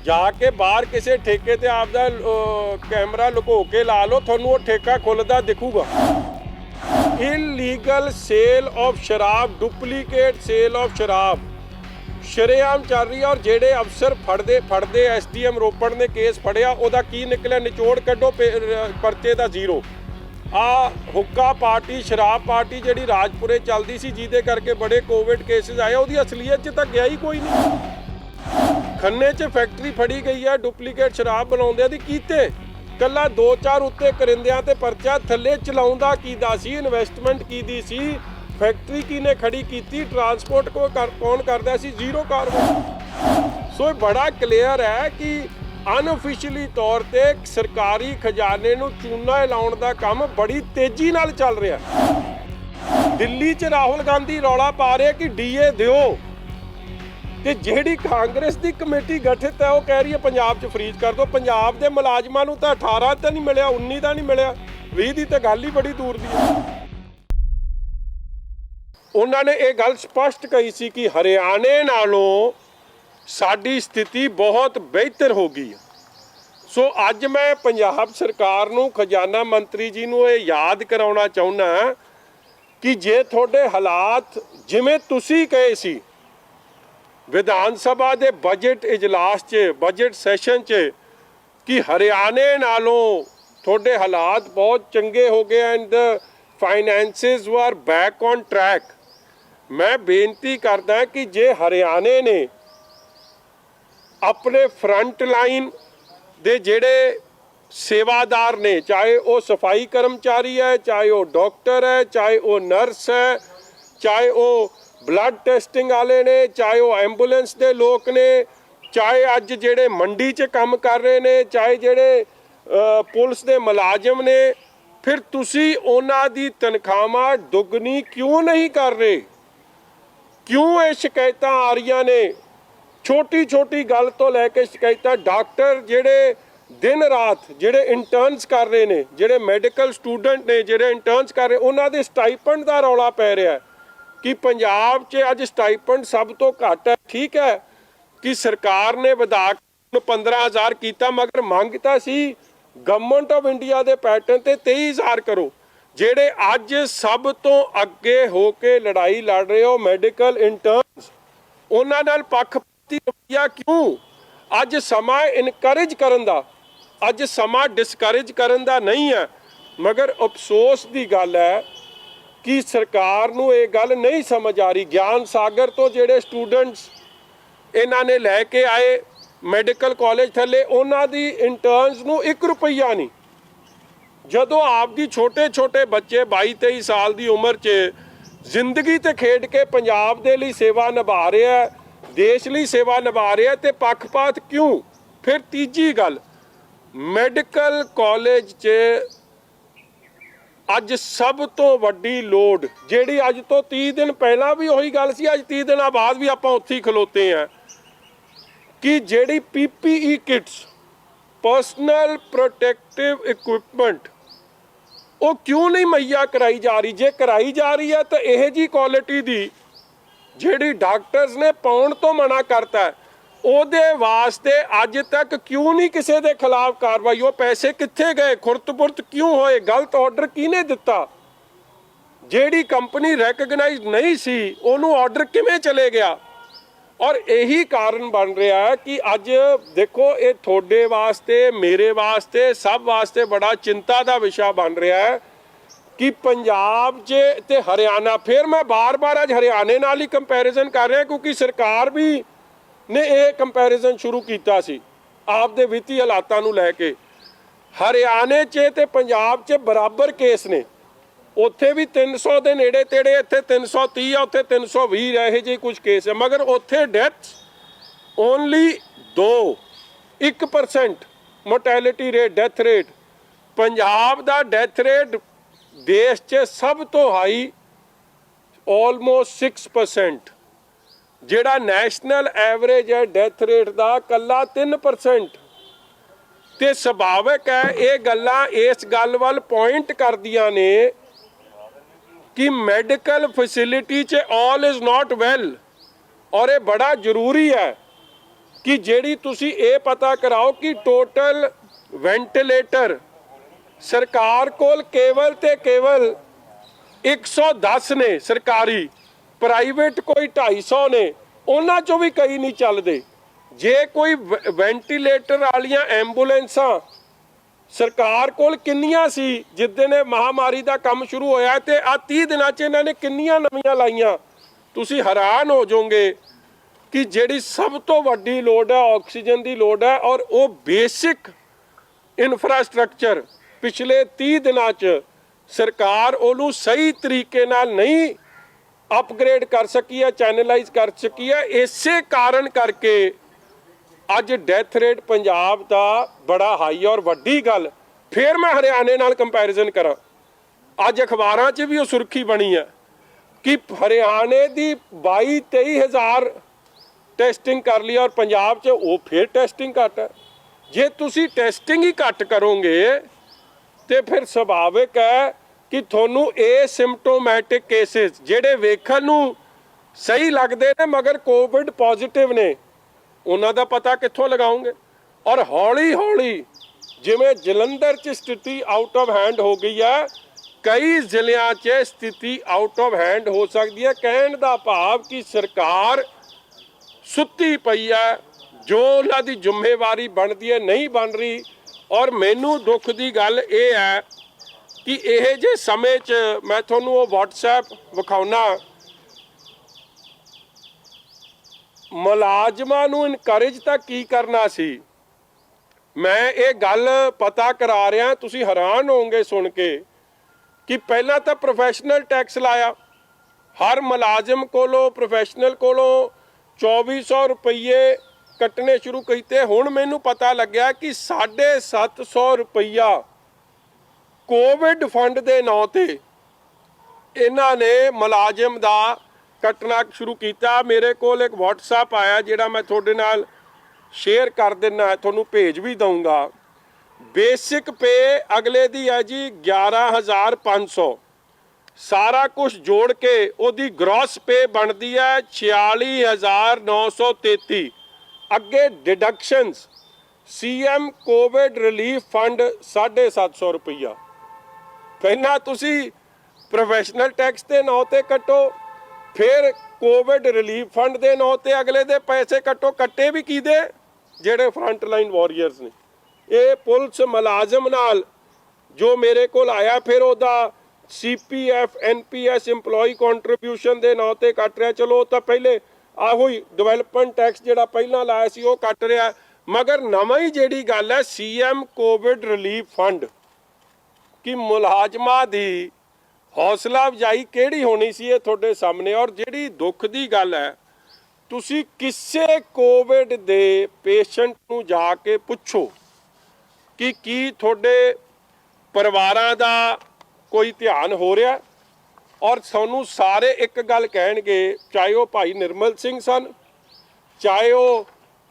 जाके बाहर किसी ठेके ते आपदा कैमरा लुको के ला लो, थोनू वो ठेका खुलदा दिखूगा। इलीगल सेल ऑफ शराब, डुप्लीकेट सेल ऑफ शराब शरेआम चल रही है। और जेडे अफसर फड़दे SDM रोपड़ ने केस फड़िया, ਉਹਦਾ ਕੀ निकलिया निचोड़ कड्डो परचे ਦਾ ਜ਼ੀਰੋ। ਆ ਹੁੱਕਾ ਪਾर्टी शराब पार्टी ਜਿਹੜੀ ਰਾਜਪੁਰੇ ਚੱਲਦੀ ਸੀ, ਜਿਹਦੇ ਕਰਕੇ ਬੜੇ ਕੋਵਿਡ ਕੇਸਿਸ ਆਏ, ਉਹਦੀ ਅਸਲੀਅਤ 'ਚ ਤਾਂ ਗਿਆ ਹੀ ਕੋਈ ਨਹੀਂ। ਖੰਨੇ 'ਚ ਫੈਕਟਰੀ ਫੜੀ ਗਈ ਹੈ ਡੁਪਲੀਕੇਟ ਸ਼ਰਾਬ ਬਣਾਉਂਦਿਆਂ ਦੀ, ਕੀਤੇ ਕੱਲਾ 2-4 ਉੱਤੇ ਕਰਿੰਦਿਆਂ ਤੇ ਪਰਚਾ, ਥੱਲੇ ਚਲਾਉਂਦਾ ਕੀਦਾ ਸੀ, ਇਨਵੈਸਟਮੈਂਟ ਕੀਦੀ ਸੀ, फैक्ट्री की ने खड़ी की, ट्रांसपोर्ट को कौन करता सी, जीरो कार्बन। सो बड़ा क्लियर है कि अनऑफिशियली तौर पे सरकारी खजाने नूं चूना लाउण दा काम बड़ी तेजी नाल चल रहा। दिल्ली च राहुल गांधी रौला पा रहे कि DA दिओ, ते जिहड़ी कांग्रेस की कमेटी गठित है वो कह रही है पंजाब च फ्रीज कर दो। पंजाब के मुलाजमां नूं तां 18 तो नहीं मिलिया, 19 का नहीं मिलिया, 20 की तो गल ही बड़ी दूर दी है। उन्होंने ये गल स्पष्ट कही सी कि हरियाणे नालों साडी स्थिति बहुत बेहतर हो गई। सो अज मैं पंजाब सरकार नूं, खजाना मंत्री जी नूं ये याद कराउणा चाहुंदा कि जे तुहाडे हालात जिवें तुसीं कहे सी विधान सभा दे बजट इजलास च, बजट सैशन च, कि हरियाणे नालों तुहाडे हालात बहुत चंगे हो गए and the finances were back on track. मैं बेनती करदा कि जे हरियाणे ने अपने फ्रंट लाइन दे जेड़े सेवादार ने, चाहे वो सफाई कर्मचारी है, चाहे वो डॉक्टर है, चाहे वो नर्स है, चाहे वो ब्लड टेस्टिंग वाले ने, चाहे वो एंबूलेंस दे लोग ने, चाहे अज जेड़े मंडी च काम कर रहे ने, चाहे जेड़े पुलिस दे मुलाजम ने, फिर तुसी उन्हां दी तनख्वाहां दुगनी क्यों नहीं कर रहे? क्यों ये शिकायत आ रही ने? छोटी छोटी गल तो लैके शिकायत। डॉक्टर जेड़े दिन रात जेड़े इंटर्नस कर रहे हैं, जेड़े मैडिकल स्टूडेंट ने जेड़े इंटर्नस कर रहे, उन्हां दे स्टाइपेंड का रौला पै रहा है कि पंजाब च अज स्टाइपेंड सब तो घट है। ठीक है कि सरकार ने वधा के 15,000 किया, मगर मंगता सी गवर्नमेंट ऑफ इंडिया के पैटर्न ते 23,000 करो। ਜਿਹੜੇ ਅੱਜ ਸਭ ਤੋਂ ਅੱਗੇ ਹੋ ਕੇ ਲੜਾਈ ਲੜ ਰਹੇ ਹੋ ਮੈਡੀਕਲ ਇੰਟਰਨਸ, ਉਹਨਾਂ ਨਾਲ ਪੱਖਪਾਤੀ ਰਵੱਈਆ ਕਿਉਂ? ਅੱਜ ਸਮਾਂ ਇਨਕਰੇਜ ਕਰਨ ਦਾ, ਅੱਜ ਸਮਾਂ ਡਿਸਕਰੇਜ ਕਰਨ ਦਾ ਨਹੀਂ ਹੈ। ਮਗਰ ਅਫਸੋਸ ਦੀ ਗੱਲ ਹੈ ਕਿ ਸਰਕਾਰ ਨੂੰ ਇਹ ਗੱਲ ਨਹੀਂ ਸਮਝ ਆ ਰਹੀ। ਗਿਆਨ ਸਾਗਰ ਤੋਂ ਜਿਹੜੇ ਸਟੂਡੈਂਟਸ ਇਹਨਾਂ ਨੇ ਲੈ ਕੇ ਆਏ ਮੈਡੀਕਲ ਕਾਲਜ ਥੱਲੇ, ਉਹਨਾਂ ਦੀ ਇੰਟਰਨਸ ਨੂੰ 1 ਰੁਪਈਆ ਨਹੀਂ। ਜਦੋਂ ਆਪਦੀ ਛੋਟੇ ਛੋਟੇ ਬੱਚੇ 22-23 ਸਾਲ ਦੀ ਉਮਰ 'ਚ ਜ਼ਿੰਦਗੀ ਤੇ ਖੇਡ ਕੇ ਪੰਜਾਬ ਦੇ ਲਈ ਸੇਵਾ ਨਿਭਾ ਰਿਹਾ, ਦੇਸ਼ ਲਈ ਸੇਵਾ ਨਿਭਾ ਰਿਹਾ, ਤੇ ਪੱਖਪਾਤ ਕਿਉਂ? ਫਿਰ ਤੀਜੀ ਗੱਲ, ਮੈਡੀਕਲ ਕਾਲਜ 'ਚ ਅੱਜ ਸਭ ਤੋਂ ਵੱਡੀ ਲੋੜ ਜਿਹੜੀ ਅੱਜ ਤੋਂ 30 ਦਿਨ ਪਹਿਲਾਂ ਵੀ ਉਹੀ ਗੱਲ ਸੀ, ਅੱਜ 30 ਦਿਨਾਂ ਬਾਅਦ ਵੀ ਆਪਾਂ ਉੱਥੇ ਹੀ ਖਲੋਤੇ ਹਾਂ ਕਿ ਜਿਹੜੀ PPE kits, personal protective equipment, वो क्यों नहीं मुहैया कराई जा रही? जे कराई जा रही है तो यह जी क्वालिटी दी जिहड़ी डॉक्टर्स ने पाउण तो मना करता है, ਉਹਦੇ वास्ते अज तक क्यों नहीं किसी के खिलाफ कार्रवाई? वो पैसे कित्थे गए? खुरत-पुरत क्यों होए? गलत ऑर्डर किहने दिता? जिहड़ी कंपनी रैकगनाइज नहीं सी उहनूं ऑर्डर किवें चले गया? और यही कारण बन रहा है कि अज देखो ये थोड़े वास्ते, मेरे वास्ते, सब वास्ते बड़ा चिंता का विषय बन रहा है कि पंजाब ते हरियाणा, फिर मैं बार बार अज हरियाणे नाल ही कंपैरिजन कर रहा क्योंकि सरकार भी ने यह कंपैरिजन शुरू किया सी आपदे वित्ती हालातां नूं लैके। हरियाणे ते पंजाब च बराबर केस ने, उत्थे भी 300 के नेड़े तेड़े, इत्थे 330 है, उत्थे 320 यह जी कुछ केस है, मगर उत्थे death only 1% mortality rate, death rate. Punjab दा डेथ रेट देश च सब तो हाई ऑलमोस्ट 6%, जिहड़ा नैशनल एवरेज है डेथ रेट का कल्ला 3%। ते सुभाविक है ये गल्लां इस गल वल पॉइंट करदियां ने कि मैडिकल फैसिलिटी च ऑल इज़ नॉट वैल। और ये बड़ा जरूरी है कि ਜਿਹੜੀ ਤੁਸੀਂ ਇਹ ਪਤਾ ਕਰਾਓ कि टोटल वेंटिलेटर सरकार कोल केवल ते केवल 110 ने सरकारी, प्राइवेट कोई 250 ने, ਉਹਨਾਂ ਚੋਂ ਵੀ कई नहीं चलते। जे कोई वेंटिलेटर वालियां एंबूलेंसां सरकार कोल किन्नियां सी जिद्दन महामारी का काम शुरू होया ते आ 30 दिनां च इन्हां ने किन्नियां नवीं लाइयां। तुसीं हैरान हो जाओगे कि जिहड़ी सब तो वड्डी लोड़ है ऑक्सीजन की लोड़ है, और वो बेसिक इंफ्रास्ट्रक्चर पिछले 30 दिनां च सरकार उहनूं सही तरीके नाल नहीं अपग्रेड कर सकी है, चैनलाइज कर सकी है। इसे कारण करके ਅੱਜ ਡੈਥ ਰੇਟ ਪੰਜਾਬ ਦਾ ਬੜਾ ਹਾਈ। ਔਰ ਵੱਡੀ ਗੱਲ ਫਿਰ ਮੈਂ ਹਰਿਆਣੇ ਨਾਲ ਕੰਪੈਰੀਜ਼ਨ ਕਰਾਂ, ਅੱਜ ਅਖਬਾਰਾਂ 'ਚ ਵੀ ਉਹ ਸੁਰਖੀ ਬਣੀ ਹੈ ਕਿ ਹਰਿਆਣੇ ਦੀ 22-23 ਹਜ਼ਾਰ ਟੈਸਟਿੰਗ ਕਰ ਲਈ ਔਰ ਪੰਜਾਬ 'ਚ ਉਹ ਫਿਰ ਟੈਸਟਿੰਗ ਘੱਟ ਹੈ। ਜੇ ਤੁਸੀਂ ਟੈਸਟਿੰਗ ਹੀ ਘੱਟ ਕਰੋਗੇ ਤੇ ਫਿਰ ਸੁਭਾਵਿਕ ਹੈ ਕਿ ਤੁਹਾਨੂੰ ਇਹ ਸਿੰਪਟੋਮੈਟਿਕ ਕੇਸਿਸ ਜਿਹੜੇ ਵੇਖਣ ਨੂੰ ਸਹੀ ਲੱਗਦੇ ਨੇ ਮਗਰ ਕੋਵਿਡ ਪੋਜ਼ਿਟਿਵ ਨੇ, ਉਹਨਾਂ ਦਾ ਪਤਾ ਕਿੱਥੋਂ ਲਗਾਉਂਗੇ। ਔਰ ਹੌਲੀ ਹੌਲੀ ਜਿਵੇਂ ਜਲੰਧਰ 'ਚ ਸਥਿਤੀ ਆਊਟ ਆਫ ਹੈਂਡ ਹੋ ਗਈ ਹੈ, ਕਈ ਜ਼ਿਲ੍ਹਿਆਂ 'ਚ ਸਥਿਤੀ ਆਊਟ ਆਫ ਹੈਂਡ ਹੋ ਸਕਦੀ ਹੈ। ਕਹਿਣ ਦਾ ਭਾਵ ਕਿ ਸਰਕਾਰ ਸੁੱਤੀ ਪਈ ਹੈ, ਜੋ ਉਹਨਾਂ ਦੀ ਜ਼ਿੰਮੇਵਾਰੀ ਬਣਦੀ ਹੈ ਨਹੀਂ ਬਣ ਰਹੀ। ਔਰ ਮੈਨੂੰ ਦੁੱਖ ਦੀ ਗੱਲ ਇਹ ਹੈ ਕਿ ਇਹ ਜੇ ਸਮੇਂ 'ਚ ਮੈਂ ਤੁਹਾਨੂੰ ਉਹ WhatsApp ਵਿਖਾਉਣਾ, ਮੁਲਾਜ਼ਮਾਂ ਨੂੰ ਇਨਕਰੇਜ ਤਾਂ ਕੀ ਕਰਨਾ ਸੀ। ਮੈਂ ਇਹ ਗੱਲ ਪਤਾ ਕਰਾ ਰਿਹਾ, ਤੁਸੀਂ ਹੈਰਾਨ ਹੋਵੋਗੇ ਸੁਣ ਕੇ ਕਿ ਪਹਿਲਾਂ ਤਾਂ ਪ੍ਰੋਫੈਸ਼ਨਲ ਟੈਕਸ ਲਾਇਆ, ਹਰ ਮੁਲਾਜ਼ਮ ਕੋਲੋਂ ਪ੍ਰੋਫੈਸ਼ਨਲ ਕੋਲੋਂ 2400 ਰੁਪਈਏ ਕੱਟਣੇ ਸ਼ੁਰੂ ਕੀਤੇ। ਹੁਣ ਮੈਨੂੰ ਪਤਾ ਲੱਗਿਆ ਕਿ 750 ਰੁਪਈਆ ਕੋਵਿਡ ਫੰਡ ਦੇ ਨਾਂ ਤੇ ਇਹਨਾਂ ਨੇ ਮੁਲਾਜ਼ਮ ਦਾ ਕੱਟਣਾ ਸ਼ੁਰੂ ਕੀਤਾ। ਮੇਰੇ ਕੋਲ ਇੱਕ WhatsApp ਆਇਆ ਜਿਹੜਾ ਮੈਂ ਤੁਹਾਡੇ ਨਾਲ ਸ਼ੇਅਰ ਕਰ ਦਿੰਦਾ, ਤੁਹਾਨੂੰ ਭੇਜ ਵੀ ਦਊਂਗਾ। ਬੇਸਿਕ ਪੇ ਅਗਲੇ ਦੀ ਹੈ ਜੀ 11,500, ਸਾਰਾ ਕੁਝ ਜੋੜ ਕੇ ਉਹਦੀ ਗ੍ਰੋਸ ਪੇ ਬਣਦੀ ਹੈ 46,933। ਅੱਗੇ ਡਿਡਕਸ਼ਨਸ CM ਕੋਵਿਡ ਰਿਲੀਫ ਫੰਡ 750 ਰੁਪਈਆ। ਪਹਿਲਾਂ ਤੁਸੀਂ ਪ੍ਰੋਫੈਸ਼ਨਲ ਟੈਕਸ ਦੇ ਨਾਂ ਤੇ ਕੱਟੋ, ਫਿਰ ਕੋਵਿਡ ਰਿਲੀਫ ਫੰਡ ਦੇ ਨਾਂ ਤੇ ਅਗਲੇ ਦੇ ਪੈਸੇ ਕੱਟੋ। ਕੱਟੇ ਵੀ ਕਿਹਦੇ? ਜਿਹੜੇ ਫਰੰਟ ਲਾਈਨ ਵਾਰੀਅਰਸ ਨੇ। ਇਹ ਪੁਲਿਸ ਮੁਲਾਜ਼ਮ ਨਾਲ ਜੋ ਮੇਰੇ ਕੋਲ ਆਇਆ, ਫਿਰ ਉਹਦਾ CPF NPS EMPLOYEE ਕੰਟਰੀਬਿਊਸ਼ਨ ਦੇ ਨਾਂ ਤੇ ਕੱਟ ਰਿਹਾ। ਚਲੋ ਤਾਂ ਪਹਿਲੇ ਆਹੋ ਹੀ ਡਿਵੈਲਪਮੈਂਟ ਟੈਕਸ ਜਿਹੜਾ ਪਹਿਲਾਂ ਲਾਇਆ ਸੀ ਉਹ ਕੱਟ ਰਿਹਾ, ਮਗਰ ਨਵਾਂ ਹੀ ਜਿਹੜੀ ਗੱਲ ਹੈ CM ਕੋਵਿਡ ਰਿਲੀਫ ਫੰਡ, ਕਿ ਮੁਲਾਜ਼ਮਾਂ ਦੀ ਹੌਸਲਾ ਅਫਜ਼ਾਈ ਕਿਹੜੀ ਹੋਣੀ ਸੀ ਇਹ ਤੁਹਾਡੇ ਸਾਹਮਣੇ। ਔਰ ਜਿਹੜੀ ਦੁੱਖ ਦੀ ਗੱਲ ਹੈ, ਤੁਸੀਂ ਕਿਸੇ ਕੋਵਿਡ ਦੇ ਪੇਸ਼ੈਂਟ ਨੂੰ ਜਾ ਕੇ ਪੁੱਛੋ ਕਿ ਕੀ ਤੁਹਾਡੇ ਪਰਿਵਾਰਾਂ ਦਾ ਕੋਈ ਧਿਆਨ ਹੋ ਰਿਹਾ, ਔਰ ਸਾਨੂੰ ਸਾਰੇ ਇੱਕ ਗੱਲ ਕਹਿਣਗੇ, ਚਾਹੇ ਉਹ ਭਾਈ ਨਿਰਮਲ ਸਿੰਘ ਸਨ, ਚਾਹੇ ਉਹ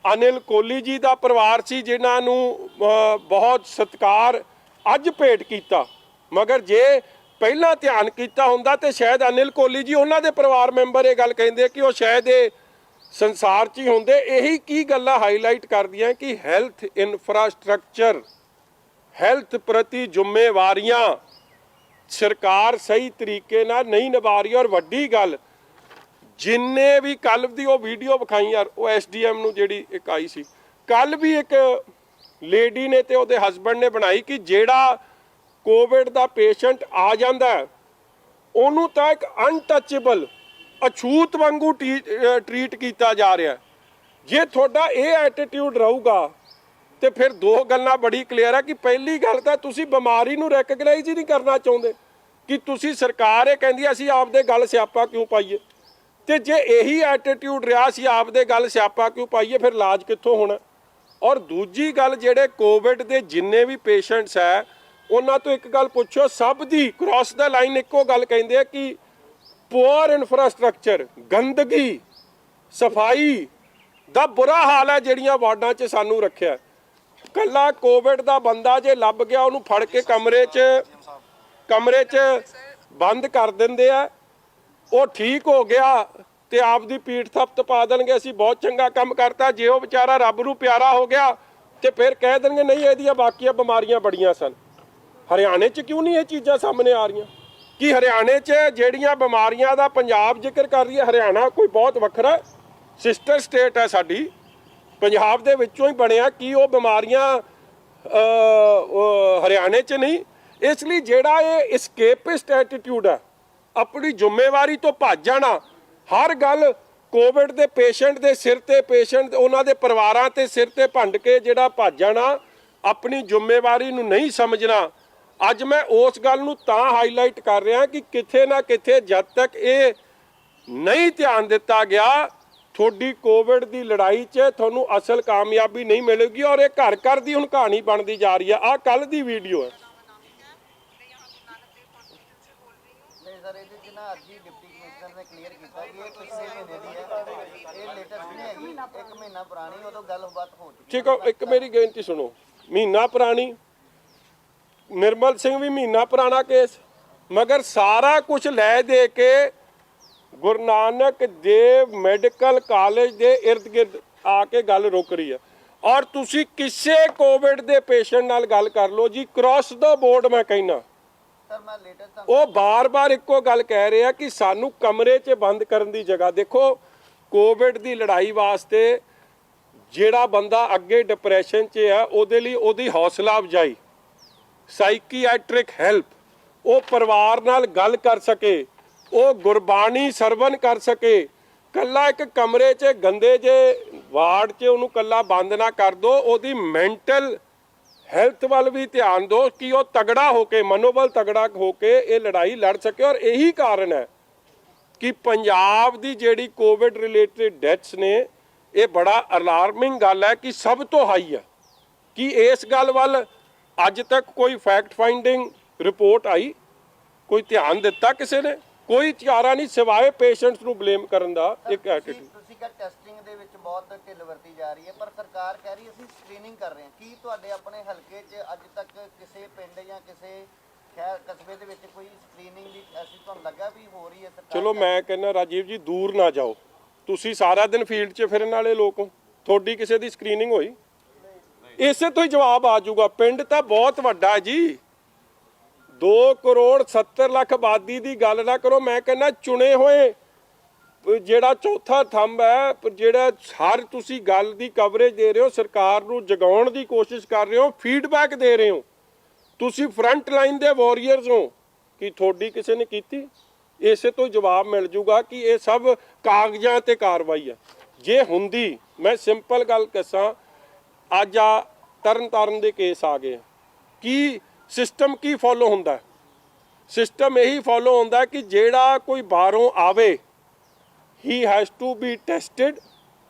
ਅਨਿਲ ਕੋਹਲੀ ਜੀ ਦਾ ਪਰਿਵਾਰ ਸੀ ਜਿਨ੍ਹਾਂ ਨੂੰ ਬਹੁਤ ਸਤਿਕਾਰ ਅੱਜ ਭੇਟ ਕੀਤਾ, ਮਗਰ ਜੇ ਪਹਿਲਾਂ ਧਿਆਨ ਕੀਤਾ ਹੁੰਦਾ ਤੇ ਸ਼ਾਇਦ ਅਨਿਲ ਕੋਹਲੀ ਜੀ ਉਹਨਾਂ ਦੇ ਪਰਿਵਾਰ ਮੈਂਬਰ ਇਹ ਗੱਲ ਕਹਿੰਦੇ ਕਿ ਉਹ ਸ਼ਾਇਦ ਇਹ ਸੰਸਾਰ 'ਚ ਹੀ ਹੁੰਦੇ। ਇਹੀ ਕੀ ਗੱਲਾਂ ਹਾਈਲਾਈਟ ਕਰਦੀਆਂ ਕਿ ਹੈਲਥ ਇਨਫਰਾਸਟ੍ਰਕਚਰ, ਹੈਲਥ ਪ੍ਰਤੀ ਜ਼ਿੰਮੇਵਾਰੀਆਂ ਸਰਕਾਰ ਸਹੀ ਤਰੀਕੇ ਨਾਲ ਨਹੀਂ ਨਿਭਾ ਰਹੀ। ਔਰ ਵੱਡੀ ਗੱਲ, ਜਿੰਨੇ ਵੀ ਕੱਲ੍ਹ ਦੀ ਉਹ ਵੀਡੀਓ ਵਿਖਾਈ ਯਾਰ, ਉਹ SDM ਨੂੰ ਜਿਹੜੀ ਇੱਕ ਆਈ ਸੀ ਕੱਲ੍ਹ ਵੀ, ਇੱਕ ਲੇਡੀ ਨੇ ਤੇ ਉਹਦੇ ਹਸਬੈਂਡ ਨੇ ਬਣਾਈ ਕਿ ਜਿਹੜਾ ਕੋਵਿਡ ਦਾ ਪੇਸ਼ੈਂਟ ਆ ਜਾਂਦਾ ਉਹਨੂੰ ਤਾਂ ਇੱਕ ਅਨਟੱਚੇਬਲ ਅਛੂਤ ਵਾਂਗੂ ਟਰੀਟ ਕੀਤਾ ਜਾ ਰਿਹਾ। ਜੇ ਤੁਹਾਡਾ ਇਹ ਐਟੀਟਿਊਡ ਰਹੂਗਾ ਤੇ ਫਿਰ ਦੋ ਗੱਲਾਂ ਬੜੀ ਕਲੀਅਰ ਹੈ ਕਿ ਪਹਿਲੀ ਗੱਲ ਤਾਂ ਤੁਸੀਂ ਬਿਮਾਰੀ ਨੂੰ ਰੈਕਗਨਾਈਜ਼ ਹੀ ਨਹੀਂ ਕਰਨਾ ਚਾਹੁੰਦੇ, ਕਿ ਤੁਸੀਂ ਸਰਕਾਰ ਇਹ ਕਹਿੰਦੀ ਅਸੀਂ ਆਪਦੇ ਗੱਲ ਸਿਆਪਾ ਕਿਉਂ ਪਾਈਏ, ਤੇ ਜੇ ਇਹੀ ਐਟੀਟਿਊਡ ਰਿਹਾ ਸੀ ਆਪਦੇ ਗੱਲ ਸਿਆਪਾ ਕਿਉਂ ਪਾਈਏ, ਫਿਰ ਇਲਾਜ ਕਿੱਥੋਂ ਹੋਣਾ। ਔਰ ਦੂਜੀ ਗੱਲ, ਜਿਹੜੇ ਕੋਵਿਡ ਦੇ ਜਿੰਨੇ ਵੀ ਪੇਸ਼ੈਂਟਸ ਹੈ ਉਹਨਾਂ ਤੋਂ ਇੱਕ ਗੱਲ ਪੁੱਛੋ, ਸਭ ਦੀ ਕ੍ਰਾਸ ਦਾ ਲਾਈਨ ਇੱਕੋ ਗੱਲ ਕਹਿੰਦੇ ਆ ਕਿ ਪੂਅਰ ਇਨਫਰਾਸਟ੍ਰਕਚਰ, ਗੰਦਗੀ, ਸਫਾਈ ਦਾ ਬੁਰਾ ਹਾਲ ਹੈ ਜਿਹੜੀਆਂ ਵਾਰਡਾਂ 'ਚ ਸਾਨੂੰ ਰੱਖਿਆ। ਕੱਲਾ ਕੋਵਿਡ ਦਾ ਬੰਦਾ ਜੇ ਲੱਭ ਗਿਆ ਉਹਨੂੰ ਫੜ ਕੇ ਕਮਰੇ 'ਚ ਬੰਦ ਕਰ ਦਿੰਦੇ ਆ, ਉਹ ਠੀਕ ਹੋ ਗਿਆ ਤੇ ਆਪਦੀ ਪੀਠ ਥੱਪਤ ਪਾ ਦੇਣਗੇ ਅਸੀਂ ਬਹੁਤ ਚੰਗਾ ਕੰਮ ਕਰਤਾ। ਜੇ ਉਹ ਵਿਚਾਰਾ ਰੱਬ ਨੂੰ ਪਿਆਰਾ ਹੋ ਗਿਆ ਤੇ ਫਿਰ ਕਹਿ ਦੇਣਗੇ ਨਹੀਂ ਇਹਦੀਆਂ ਬਾਕੀਆਂ ਬਿਮਾਰੀਆਂ ਬੜੀਆਂ ਸਨ। ਹਰਿਆਣੇ 'ਚ ਕਿਉਂ ਨਹੀਂ ਇਹ ਚੀਜ਼ਾਂ ਸਾਹਮਣੇ ਆ ਰਹੀਆਂ ਕਿ ਹਰਿਆਣੇ 'ਚ ਜਿਹੜੀਆਂ ਬਿਮਾਰੀਆਂ ਦਾ ਪੰਜਾਬ ਜ਼ਿਕਰ ਕਰ ਰਹੀ ਹੈ, ਹਰਿਆਣਾ ਕੋਈ ਬਹੁਤ ਵੱਖਰਾ ਸਿਸਟਰ ਸਟੇਟ ਹੈ ਸਾਡੀ, ਪੰਜਾਬ ਦੇ ਵਿੱਚੋਂ ਹੀ ਬਣਿਆ, ਕੀ ਉਹ ਬਿਮਾਰੀਆਂ ਹਰਿਆਣੇ 'ਚ ਨਹੀਂ? ਇਸ ਲਈ ਜਿਹੜਾ ਇਹ escapist ਐਟੀਟਿਊਡ ਹੈ, ਆਪਣੀ ਜ਼ਿੰਮੇਵਾਰੀ ਤੋਂ ਭੱਜ ਜਾਣਾ, ਹਰ ਗੱਲ ਕੋਵਿਡ ਦੇ ਪੇਸ਼ੈਂਟ ਦੇ ਸਿਰ ਤੇ, ਪੇਸ਼ੈਂਟ ਉਹਨਾਂ ਦੇ ਪਰਿਵਾਰਾਂ ਤੇ ਸਿਰ ਤੇ ਭੰਡ ਕੇ ਜਿਹੜਾ ਭੱਜ ਜਾਣਾ, ਆਪਣੀ ਜ਼ਿੰਮੇਵਾਰੀ ਨੂੰ ਨਹੀਂ ਸਮਝਣਾ। ਅੱਜ ਮੈਂ ਉਸ ਗੱਲ ਨੂੰ ਤਾਂ ਹਾਈਲਾਈਟ ਕਰ ਰਿਹਾ ਕਿ ਕਿਤੇ ਨਾ ਕਿਤੇ ਜਦ ਤੱਕ ਇਹ ਨਹੀਂ ਧਿਆਨ ਦਿੱਤਾ ਗਿਆ, ਤੁਹਾਡੀ ਕੋਵਿਡ ਦੀ ਲੜਾਈ 'ਚ ਤੁਹਾਨੂੰ ਅਸਲ ਕਾਮਯਾਬੀ ਨਹੀਂ ਮਿਲੇਗੀ। ਔਰ ਇਹ ਘਰ ਘਰ ਦੀ ਹੁਣ ਕਹਾਣੀ ਬਣਦੀ ਜਾ ਰਹੀ ਹੈ। ਆਹ ਕੱਲ੍ਹ ਦੀ ਵੀਡੀਓ ਹੈ। ਸਰ ਇਹਦੇ 'ਚ ਨਾ ਅੱਜ ਹੀ ਡਿਪਟੀ ਕਮਿਸ਼ਨਰ ਨੇ ਕਲੀਅਰ ਕੀਤਾ ਕਿ ਇਹ ਪਿਛਲੇ ਮਹੀਨੇ ਦੀ ਹੈ, ਇਹ ਲੇਟੈਸਟ ਨਹੀਂ ਹੈਗੀ, 1 ਮਹੀਨਾ ਪੁਰਾਣੀ, ਉਦੋਂ ਗੱਲਬਾਤ ਹੋ ਚੁੱਕੀ। ਠੀਕ ਹੈ, ਇੱਕ ਮੇਰੀ ਬੇਨਤੀ ਸੁਣੋ, ਮਹੀਨਾ ਪੁਰਾਣੀ, ਨਿਰਮਲ ਸਿੰਘ ਵੀ ਮਹੀਨਾ ਪੁਰਾਣਾ ਕੇਸ, ਮਗਰ ਸਾਰਾ ਕੁਝ ਲੈ ਦੇ ਕੇ ਗੁਰੂ ਨਾਨਕ ਦੇਵ ਮੈਡੀਕਲ ਕਾਲਜ ਦੇ ਇਰਦ ਗਿਰਦ ਆ ਕੇ ਗੱਲ ਰੁਕ ਰਹੀ ਹੈ। ਔਰ ਤੁਸੀਂ ਕਿਸੇ ਕੋਵਿਡ ਦੇ ਪੇਸ਼ੈਂਟ ਨਾਲ ਗੱਲ ਕਰ ਲਓ ਜੀ, ਕ੍ਰਾਸ ਦਾ ਬੋਰਡ ਮੈਂ ਕਹਿਣਾ, ਉਹ ਬਾਰ-ਬਾਰ ਇੱਕੋ ਗੱਲ ਕਹਿ ਰਹੇ ਆ ਕਿ ਸਾਨੂੰ ਕਮਰੇ 'ਚ ਬੰਦ ਕਰਨ ਦੀ ਜਗ੍ਹਾ। ਦੇਖੋ, ਕੋਵਿਡ ਦੀ ਲੜਾਈ ਵਾਸਤੇ ਜਿਹੜਾ ਬੰਦਾ ਅੱਗੇ ਡਿਪਰੈਸ਼ਨ 'ਚ ਆ, ਉਹਦੇ ਲਈ ਉਹਦੀ ਹੌਸਲਾ ਅਫਜ਼ਾਈ, ਸਾਈਕੀਆਟ੍ਰਿਕ ਹੈਲਪ, ਉਹ ਪਰਿਵਾਰ ਨਾਲ ਗੱਲ ਕਰ ਸਕੇ, ਉਹ ਗੁਰਬਾਣੀ ਸਰਵਨ ਕਰ ਸਕੇ। ਕੱਲਾ ਇੱਕ ਕਮਰੇ 'ਚ ਗੰਦੇ ਜੇ ਵਾਰਡ 'ਚ ਉਹਨੂੰ ਕੱਲਾ ਬੰਦ ਨਾ ਕਰ ਦੋ, ਉਹਦੀ ਮੈਂਟਲ ਹੈਲਥ ਵੱਲ ਵੀ ਧਿਆਨ ਦਿਓ ਕਿ ਉਹ ਤਗੜਾ ਹੋ ਕੇ, ਮਨੋਬਲ ਤਗੜਾ ਹੋ ਕੇ ਇਹ ਲੜਾਈ ਲੜ ਸਕੇ। ਔਰ ਇਹੀ ਕਾਰਨ ਹੈ ਕਿ ਪੰਜਾਬ ਦੀ ਜਿਹੜੀ ਕੋਵਿਡ ਰਿਲੇਟਡ ਡੈਥਸ ਨੇ, ਇਹ ਬੜਾ ਅਲਾਰਮਿੰਗ ਗੱਲ ਹੈ ਕਿ ਸਭ ਤੋਂ ਹਾਈ ਹੈ। ਕਿ ਇਸ ਗੱਲ ਵੱਲ ਅੱਜ ਤੱਕ ਕੋਈ ਫੈਕਟ ਫਾਈਂਡਿੰਗ ਰਿਪੋਰਟ ਆਈ, ਕੋਈ ਧਿਆਨ ਦਿੱਤਾ ਕਿਸੇ ਨੇ? ਕੋਈ ਚਾਰਾ ਨਹੀਂ ਸਿਵਾਏ ਪੇਸ਼ੈਂਟਸ ਨੂੰ ਬਲੇਮ ਕਰਨ ਦਾ। ਇੱਕ ਐਟੀਟਿਊਡ ਤੁਸੀਂ ਕਹ ਟੈਸਟਿੰਗ ਦੇ ਵਿੱਚ ਬਹੁਤ ਢਿੱਲ ਵਰਤੀ ਜਾ ਰਹੀ ਹੈ, ਪਰ ਸਰਕਾਰ ਕਹਿ ਰਹੀ ਅਸੀਂ ਸਕਰੀਨਿੰਗ ਕਰ ਰਹੇ ਹਾਂ। ਕੀ ਤੁਹਾਡੇ ਆਪਣੇ ਹਲਕੇ 'ਚ ਅੱਜ ਤੱਕ ਕਿਸੇ ਪਿੰਡ ਜਾਂ ਕਿਸੇ ਸ਼ਹਿਰ ਕਸਬੇ ਦੇ ਵਿੱਚ ਕੋਈ ਸਕਰੀਨਿੰਗ ਦੀ ਐਸੀ ਤੁਹਾਨੂੰ ਲੱਗਾ ਵੀ ਹੋ ਰਹੀ ਹੈ ਸਰਕਾਰ? ਚਲੋ ਮੈਂ ਕਹਿੰਦਾ ਰਾਜੀਵ ਜੀ, ਦੂਰ ਨਾ ਜਾਓ, ਤੁਸੀਂ ਸਾਰਾ ਦਿਨ ਫੀਲਡ 'ਚ ਫਿਰਨ ਵਾਲੇ ਲੋਕ ਹੋ, ਤੁਹਾਡੀ ਕਿਸੇ ਦੀ ਸਕਰੀਨਿੰਗ ਹੋਈ? ਇਸੇ ਤੋਂ ਹੀ ਜਵਾਬ ਆ ਜਾਊਗਾ। ਪਿੰਡ ਤਾਂ ਬਹੁਤ ਵੱਡਾ ਹੈ ਜੀ, 2 ਕਰੋੜ 70 ਲੱਖ ਆਬਾਦੀ ਦੀ ਗੱਲ ਨਾ ਕਰੋ। ਮੈਂ ਕਹਿੰਦਾ ਚੁਣੇ ਹੋਏ ਜਿਹੜਾ ਚੌਥਾ ਥੰਬ ਹੈ, ਜਿਹੜਾ ਹਰ ਤੁਸੀਂ ਗੱਲ ਦੀ ਕਵਰੇਜ ਦੇ ਰਹੇ ਹੋ, ਸਰਕਾਰ ਨੂੰ ਜਗਾਉਣ ਦੀ ਕੋਸ਼ਿਸ਼ ਕਰ ਰਹੇ ਹੋ, ਫੀਡਬੈਕ ਦੇ ਰਹੇ ਹੋ, ਤੁਸੀਂ ਫਰੰਟ ਲਾਈਨ ਦੇ ਵਾਰੀਅਰਸ ਹੋ, ਕਿ ਤੁਹਾਡੀ ਕਿਸੇ ਨੇ ਕੀਤੀ? ਇਸੇ ਤੋਂ ਜਵਾਬ ਮਿਲ ਜੂਗਾ ਕਿ ਇਹ ਸਭ ਕਾਗਜ਼ਾਂ ਤੇ ਕਾਰਵਾਈ ਹੈ। ਜੇ ਹੁੰਦੀ, ਮੈਂ ਸਿੰਪਲ ਗੱਲ ਦੱਸਾਂ, ਅੱਜ ਆ ਤਰਨ ਦੇ ਕੇਸ ਆ ਗਏ, ਕੀ ਸਿਸਟਮ ਕੀ ਫੋਲੋ ਹੁੰਦਾ? ਸਿਸਟਮ ਇਹੀ ਫੋਲੋ ਹੁੰਦਾ ਕਿ ਜਿਹੜਾ ਕੋਈ ਬਾਹਰੋਂ ਆਵੇ, ਹੀ ਹੈਜ਼ ਟੂ ਬੀ ਟੈਸਟਡ।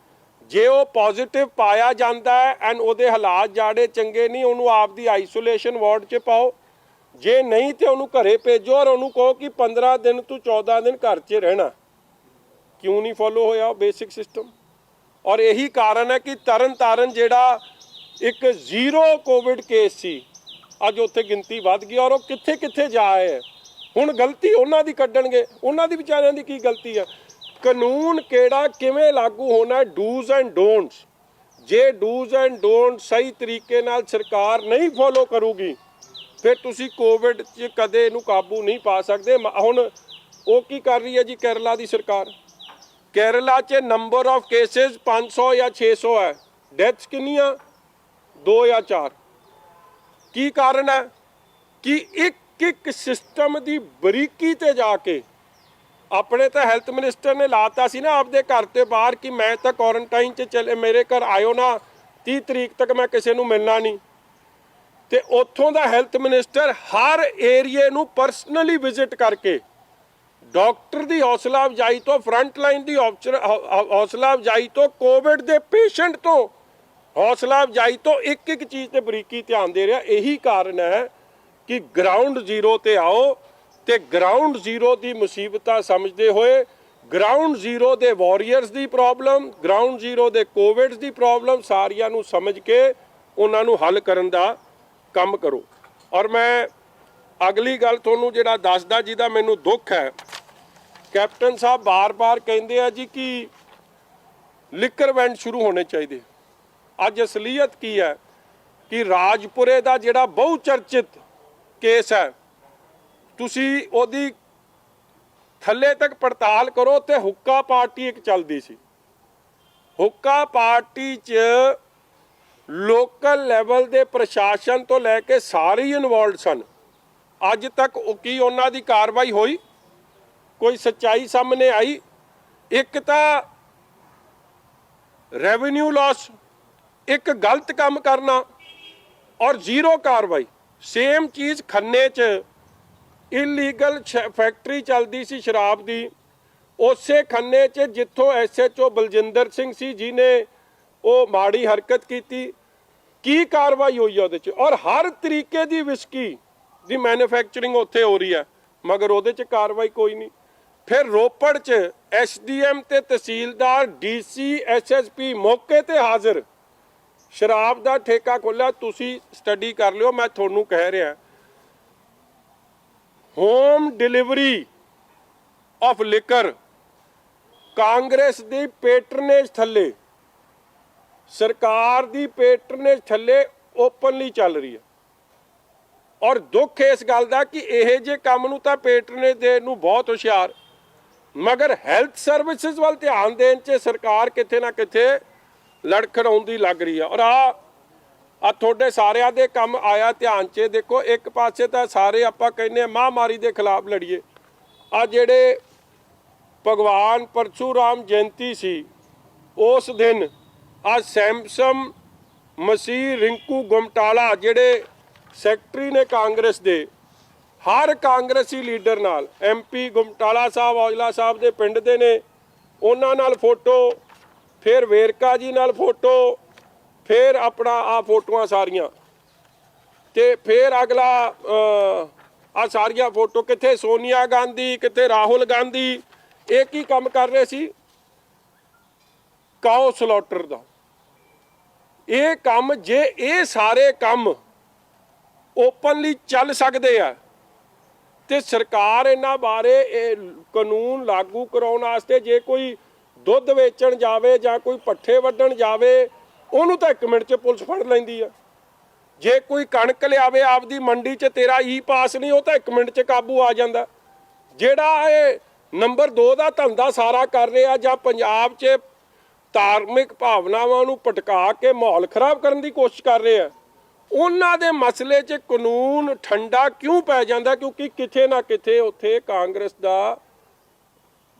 ਜੇ ਉਹ ਪੋਜ਼ਿਟਿਵ ਪਾਇਆ ਜਾਂਦਾ ਹੈ ਐਂਡ ਉਹਦੇ ਹਾਲਾਤ ਜਾੜੇ ਚੰਗੇ ਨਹੀਂ, ਉਹਨੂੰ ਆਪਦੀ ਆਈਸੋਲੇਸ਼ਨ ਵਾਰਡ 'ਚ ਪਾਓ। ਜੇ ਨਹੀਂ ਤੇ ਉਹਨੂੰ ਘਰੇ ਭੇਜੋ ਔਰ ਉਹਨੂੰ ਕਹੋ ਕਿ 15 ਦਿਨ ਤੋਂ 14 ਦਿਨ ਘਰ 'ਚ ਰਹਿਣਾ। ਕਿਉਂ ਨਹੀਂ ਫੋਲੋ ਹੋਇਆ ਉਹ ਬੇਸਿਕ ਸਿਸਟਮ? ਔਰ ਇਹੀ ਕਾਰਨ ਹੈ ਕਿ ਤਰਨ ਜਿਹੜਾ ਇੱਕ 0 ਕੋਵਿਡ ਕੇਸ ਸੀ, ਅੱਜ ਉੱਥੇ ਗਿਣਤੀ ਵੱਧ ਗਈ ਔਰ ਉਹ ਕਿੱਥੇ ਕਿੱਥੇ ਜਾ ਆਏ ਹੈ। ਹੁਣ ਗਲਤੀ ਉਹਨਾਂ ਦੀ ਕੱਢਣਗੇ, ਉਹਨਾਂ ਦੀ ਵਿਚਾਰਿਆਂ ਦੀ ਕੀ ਗਲਤੀ ਹੈ? ਕਾਨੂੰਨ ਕਿਹੜਾ ਕਿਵੇਂ ਲਾਗੂ ਹੋਣਾ, ਡੂਜ਼ ਐਂਡ ਡੋਂਟਸ। ਜੇ ਡੂਜ਼ ਐਂਡ ਡੋਂਟਸ ਸਹੀ ਤਰੀਕੇ ਨਾਲ ਸਰਕਾਰ ਨਹੀਂ ਫੋਲੋ ਕਰੂਗੀ, ਫਿਰ ਤੁਸੀਂ ਕੋਵਿਡ 'ਚ ਕਦੇ ਇਹਨੂੰ ਕਾਬੂ ਨਹੀਂ ਪਾ ਸਕਦੇ। ਹੁਣ ਉਹ ਕੀ ਕਰ ਰਹੀ ਹੈ ਜੀ ਕੇਰਲਾ ਦੀ ਸਰਕਾਰ? ਕੇਰਲਾ 'ਚ ਨੰਬਰ ਆਫ ਕੇਸਿਸ 500 ਜਾਂ 600 ਹੈ, ਡੈਥਸ ਕਿੰਨੀਆਂ? 2 ਜਾਂ 4। ਕੀ ਕਾਰਨ ਹੈ? ਕਿ ਇੱਕ ਸਿਸਟਮ ਦੀ ਬਰੀਕੀ ਤੇ ਜਾ ਕੇ, ਆਪਣੇ ਤਾਂ ਹੈਲਥ ਮਿਨਿਸਟਰ ਨੇ ਲਾਤਾ ਸੀ ਨਾ ਆਪਦੇ ਘਰ ਤੇ ਬਾਹਰ ਕਿ ਮੈਂ ਤਾਂ ਕੁਆਰੰਟਾਈਨ 'ਚ ਚਲੇ, ਮੇਰੇ ਘਰ ਆਇਓ ਨਾ, 30 ਤਰੀਕ ਤੱਕ ਮੈਂ ਕਿਸੇ ਨੂੰ ਮਿਲਣਾ ਨਹੀਂ। ਤੇ ਉੱਥੋਂ ਦਾ ਹੈਲਥ ਮਿਨਿਸਟਰ ਹਰ ਏਰੀਏ ਨੂੰ ਪਰਸਨਲੀ ਵਿਜ਼ਿਟ ਕਰਕੇ ਡਾਕਟਰ ਦੀ ਹੌਸਲਾ ਅਫਜ਼ਾਈ ਤੋਂ, ਫਰੰਟ ਲਾਈਨ ਦੀ ਹੌਸਲਾ ਅਫਜ਼ਾਈ ਤੋਂ, ਕੋਵਿਡ ਦੇ ਪੇਸ਼ੈਂਟ ਤੋਂ ਹੌਸਲਾ ਅਫਜ਼ਾਈ ਤੋਂ ਇੱਕ ਚੀਜ਼ ਤੇ ਬਰੀਕੀ ਧਿਆਨ ਦੇ ਰਿਹਾ। ਇਹੀ ਕਾਰਨ ਹੈ ਕਿ ਗਰਾਊਂਡ ਜ਼ੀਰੋ ਤੇ ਆਓ ਤੇ ਗਰਾਊਂਡ ਜ਼ੀਰੋ ਦੀ ਮੁਸੀਬਤਾਂ ਸਮਝਦੇ ਹੋਏ, ਗਰਾਊਂਡ ਜ਼ੀਰੋ ਦੇ ਵਾਰੀਅਰਸ ਦੀ ਪ੍ਰੋਬਲਮ, ਗਰਾਊਂਡ ਜ਼ੀਰੋ ਦੇ ਕੋਵਿਡ ਦੀ ਪ੍ਰੋਬਲਮ ਸਾਰੀਆਂ ਨੂੰ ਸਮਝ ਕੇ ਉਹਨਾਂ ਨੂੰ ਹੱਲ ਕਰਨ ਦਾ ਕੰਮ ਕਰੋ। ਔਰ ਮੈਂ ਅਗਲੀ ਗੱਲ ਤੁਹਾਨੂੰ ਜਿਹੜਾ ਦੱਸਦਾ, ਜਿਹਦਾ ਮੈਨੂੰ ਦੁੱਖ ਹੈ, ਕੈਪਟਨ ਸਾਹਿਬ ਬਾਰ-ਬਾਰ ਕਹਿੰਦੇ ਆ ਜੀ ਕਿ ਲਿਕਰ ਵੈਂਡ ਸ਼ੁਰੂ ਹੋਣੇ ਚਾਹੀਦੇ। ਅੱਜ ਅਸਲੀਅਤ ਕੀ ਹੈ ਕਿ ਰਾਜਪੁਰੇ ਦਾ ਜਿਹੜਾ ਬਹੁ ਚਰਚਿਤ ਕੇਸ ਹੈ, ਤੁਸੀਂ ਉਹਦੀ ਥੱਲੇ ਤੱਕ ਪੜਤਾਲ ਕਰੋ ਤੇ ਹੁੱਕਾ ਪਾਰਟੀ ਇੱਕ ਚੱਲਦੀ ਸੀ। ਹੁੱਕਾ ਪਾਰਟੀ 'ਚ ਲੋਕਲ ਲੈਵਲ ਦੇ ਪ੍ਰਸ਼ਾਸਨ ਤੋਂ ਲੈ ਕੇ ਸਾਰੇ ਹੀ ਇਨਵੋਲਡ ਸਨ। ਅੱਜ ਤੱਕ ਕੀ ਉਹਨਾਂ ਦੀ ਕਾਰਵਾਈ ਹੋਈ? ਕੋਈ ਸੱਚਾਈ ਸਾਹਮਣੇ ਆਈ? ਇੱਕ ਤਾਂ ਰੈਵਨਿਊ ਲਾਸ, ਇੱਕ ਗਲਤ ਕੰਮ ਕਰਨਾ ਔਰ ਜ਼ੀਰੋ ਕਾਰਵਾਈ। ਸੇਮ ਚੀਜ਼ ਖੰਨੇ 'ਚ ਇਲੀਗਲ ਫੈਕਟਰੀ ਚੱਲਦੀ ਸੀ ਸ਼ਰਾਬ ਦੀ, ਉਸੇ ਖੰਨੇ 'ਚ ਜਿੱਥੋਂ SHO ਬਲਜਿੰਦਰ ਸਿੰਘ ਸੀ ਜਿਹਨੇ ਉਹ ਮਾੜੀ ਹਰਕਤ ਕੀਤੀ, ਕੀ ਕਾਰਵਾਈ ਹੋਈ ਉਹਦੇ 'ਚ? ਔਰ ਹਰ ਤਰੀਕੇ ਦੀ ਵਿਸਕੀ ਦੀ ਮੈਨੂਫੈਕਚਰਿੰਗ ਉੱਥੇ ਹੋ ਰਹੀ ਹੈ, ਮਗਰ ਉਹਦੇ 'ਚ ਕਾਰਵਾਈ ਕੋਈ ਨਹੀਂ। ਫਿਰ ਰੋਪੜ 'ਚ SDM ਤੇ ਤਹਿਸੀਲਦਾਰ DC SSP ਮੌਕੇ ਤੇ ਹਾਜ਼ਰ, ਸ਼ਰਾਬ ਦਾ ਠੇਕਾ ਖੋਲ੍ਹਿਆ। ਤੁਸੀਂ ਸਟੱਡੀ ਕਰ ਲਿਓ, ਮੈਂ ਤੁਹਾਨੂੰ ਕਹਿ ਰਿਹਾ, home delivery of liquor Congress ਦੀ ਪੈਟਰਨੇਜ ਥੱਲੇ, ਸਰਕਾਰ ਦੀ ਪੈਟਰਨੇਜ ਥੱਲੇ ਓਪਨਲੀ ਚੱਲ ਰਹੀ ਹੈ। ਔਰ ਦੁੱਖ ਇਸ ਗੱਲ ਦਾ ਕਿ ਇਹ ਜੇ ਕੰਮ ਨੂੰ ਤਾਂ ਪੈਟਰਨੇਜ ਦੇਣ ਨੂੰ ਬਹੁਤ ਹੁਸ਼ਿਆਰ, ਮਗਰ ਹੈਲਥ ਸਰਵਿਸਿਜ਼ ਵੱਲ ਧਿਆਨ ਦੇਣ 'ਚ ਸਰਕਾਰ ਕਿਤੇ ਨਾ ਕਿਤੇ ਲੜਖੜਾਉਂਦੀ ਲੱਗ ਰਹੀ ਹੈ। ਔਰ ਆ ਤੁਹਾਡੇ ਸਾਰਿਆਂ ਦੇ ਕੰਮ ਆਇਆ ਧਿਆਨ 'ਚ। ਦੇਖੋ, ਇੱਕ ਪਾਸੇ ਤਾਂ ਸਾਰੇ ਆਪਾਂ ਕਹਿੰਦੇ ਮਹਾਂਮਾਰੀ ਦੇ ਖਿਲਾਫ ਲੜੀਏ, ਆ ਜਿਹੜੇ ਭਗਵਾਨ ਪਰਸ਼ੂਰਾਮ ਜਯੰਤੀ ਸੀ ਉਸ ਦਿਨ ਆ ਸੈਮਸਮ ਮਸੀਹ ਰਿੰਕੂ ਗੁਮਟਾਲਾ ਜਿਹੜੇ ਸੈਕਟਰੀ ਨੇ ਕਾਂਗਰਸ ਦੇ, ਹਰ ਕਾਂਗਰਸੀ ਲੀਡਰ ਨਾਲ, MP ਗੁਮਟਾਲਾ ਸਾਹਿਬ ਔਜਲਾ ਸਾਹਿਬ ਦੇ ਪਿੰਡ ਦੇ ਨੇ, ਉਹਨਾਂ ਨਾਲ ਫੋਟੋ, ਫਿਰ ਵੇਰਕਾ ਜੀ ਨਾਲ ਫੋਟੋ, ਫਿਰ ਆਪਣਾ ਆ ਫੋਟੋਆਂ ਸਾਰੀਆਂ, ਤੇ ਫਿਰ ਅਗਲਾ ਆ ਸਾਰੀਆਂ ਫੋਟੋ, ਕਿੱਥੇ ਸੋਨੀਆ ਗਾਂਧੀ, ਕਿੱਥੇ ਰਾਹੁਲ ਗਾਂਧੀ। ਇਹ ਕੀ ਕੰਮ ਕਰ ਰਹੇ ਸੀ? ਕਾਓ ਸਲੌਟਰ ਦਾ ਇਹ ਕੰਮ। ਜੇ ਇਹ ਸਾਰੇ ਕੰਮ ਓਪਨਲੀ ਚੱਲ ਸਕਦੇ ਆ ਤੇ ਸਰਕਾਰ ਇਹਨਾਂ ਬਾਰੇ ਇਹ ਕਾਨੂੰਨ ਲਾਗੂ ਕਰਾਉਣ ਵਾਸਤੇ, ਜੇ ਕੋਈ ਦੁੱਧ ਵੇਚਣ ਜਾਵੇ ਜਾਂ ਕੋਈ ਪੱਠੇ ਵੱਢਣ ਜਾਵੇ, ਉਹਨੂੰ ਤਾਂ 1 ਮਿੰਟ 'ਚ ਪੁਲਿਸ ਫੜ ਲੈਂਦੀ ਆ। ਜੇ ਕੋਈ ਕਣਕ ਲਿਆਵੇ ਆਪਦੀ ਮੰਡੀ 'ਚ, ਤੇਰਾ ਪਾਸ ਨਹੀਂ, ਉਹ ਤਾਂ 1 ਮਿੰਟ 'ਚ ਕਾਬੂ ਆ ਜਾਂਦਾ। ਜਿਹੜਾ ਇਹ ਨੰਬਰ 2 ਦਾ ਧੰਦਾ ਸਾਰਾ ਕਰ ਰਿਹਾ, ਜਾਂ ਪੰਜਾਬ 'ਚ ਧਾਰਮਿਕ ਭਾਵਨਾਵਾਂ ਨੂੰ ਭਟਕਾ ਕੇ ਮਾਹੌਲ ਖਰਾਬ ਕਰਨ ਦੀ ਕੋਸ਼ਿਸ਼ ਕਰ ਰਹੇ ਆ, ਉਹਨਾਂ ਦੇ ਮਸਲੇ 'ਚ ਕਾਨੂੰਨ ਠੰਡਾ ਕਿਉਂ ਪੈ ਜਾਂਦਾ? ਕਿਉਂਕਿ ਕਿਤੇ ਨਾ ਕਿਤੇ ਉੱਥੇ ਕਾਂਗਰਸ ਦਾ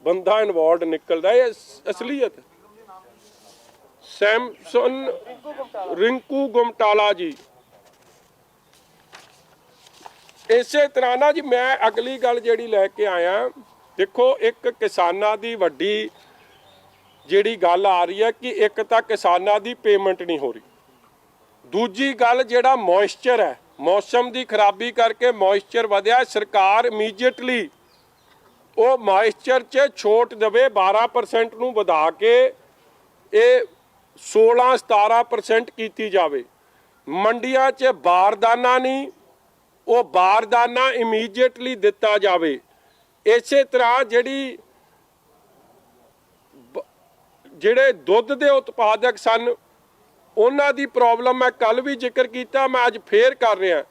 ਬੰਦਾ ਇਨਵੋਲਡ ਨਿਕਲਦਾ। ਇਹ ਅਸਲੀਅਤ। ਸੈਮਸਨ ਰਿੰਕੂ ਗੁਮਟਾਲਾ ਜੀ। ਇਸੇ ਤਰ੍ਹਾਂ ਨਾ ਜੀ, ਮੈਂ ਅਗਲੀ ਗੱਲ ਜਿਹੜੀ ਲੈ ਕੇ ਆਇਆ, ਦੇਖੋ, ਇੱਕ ਕਿਸਾਨਾਂ ਦੀ ਵੱਡੀ ਜਿਹੜੀ ਗੱਲ ਆ ਰਹੀ ਹੈ ਕਿ ਇੱਕ ਤਾਂ ਕਿਸਾਨਾਂ ਦੀ ਪੇਮੈਂਟ ਨਹੀਂ ਹੋ ਰਹੀ, ਦੂਜੀ ਗੱਲ ਜਿਹੜਾ ਮੋਇਸਚਰ ਹੈ, ਮੌਸਮ ਦੀ ਖਰਾਬੀ ਕਰਕੇ ਮੋਇਸਚਰ ਵਧਿਆ। ਸਰਕਾਰ ਇਮੀਡੀਏਟਲੀ ਉਹ ਮੋਇਸਚਰ 'ਚ ਛੋਟ ਦੇਵੇ, 12% ਨੂੰ ਵਧਾ ਕੇ ਇਹ 16-17% ਕੀਤੀ ਜਾਵੇ। ਮੰਡੀਆਂ 'ਚ ਬਾਰਦਾਨਾ ਨਹੀਂ, ਉਹ ਬਾਰਦਾਨਾ ਇਮੀਡੀਏਟਲੀ ਦਿੱਤਾ ਜਾਵੇ। ਇਸੇ ਤਰ੍ਹਾਂ ਜਿਹੜੇ ਦੁੱਧ ਦੇ ਉਤਪਾਦਕ ਸਨ, ਉਹਨਾਂ ਦੀ ਪ੍ਰੋਬਲਮ ਮੈਂ ਕੱਲ ਵੀ ਜ਼ਿਕਰ ਕੀਤਾ, ਮੈਂ ਅੱਜ ਫੇਰ ਕਰ ਰਿਹਾ।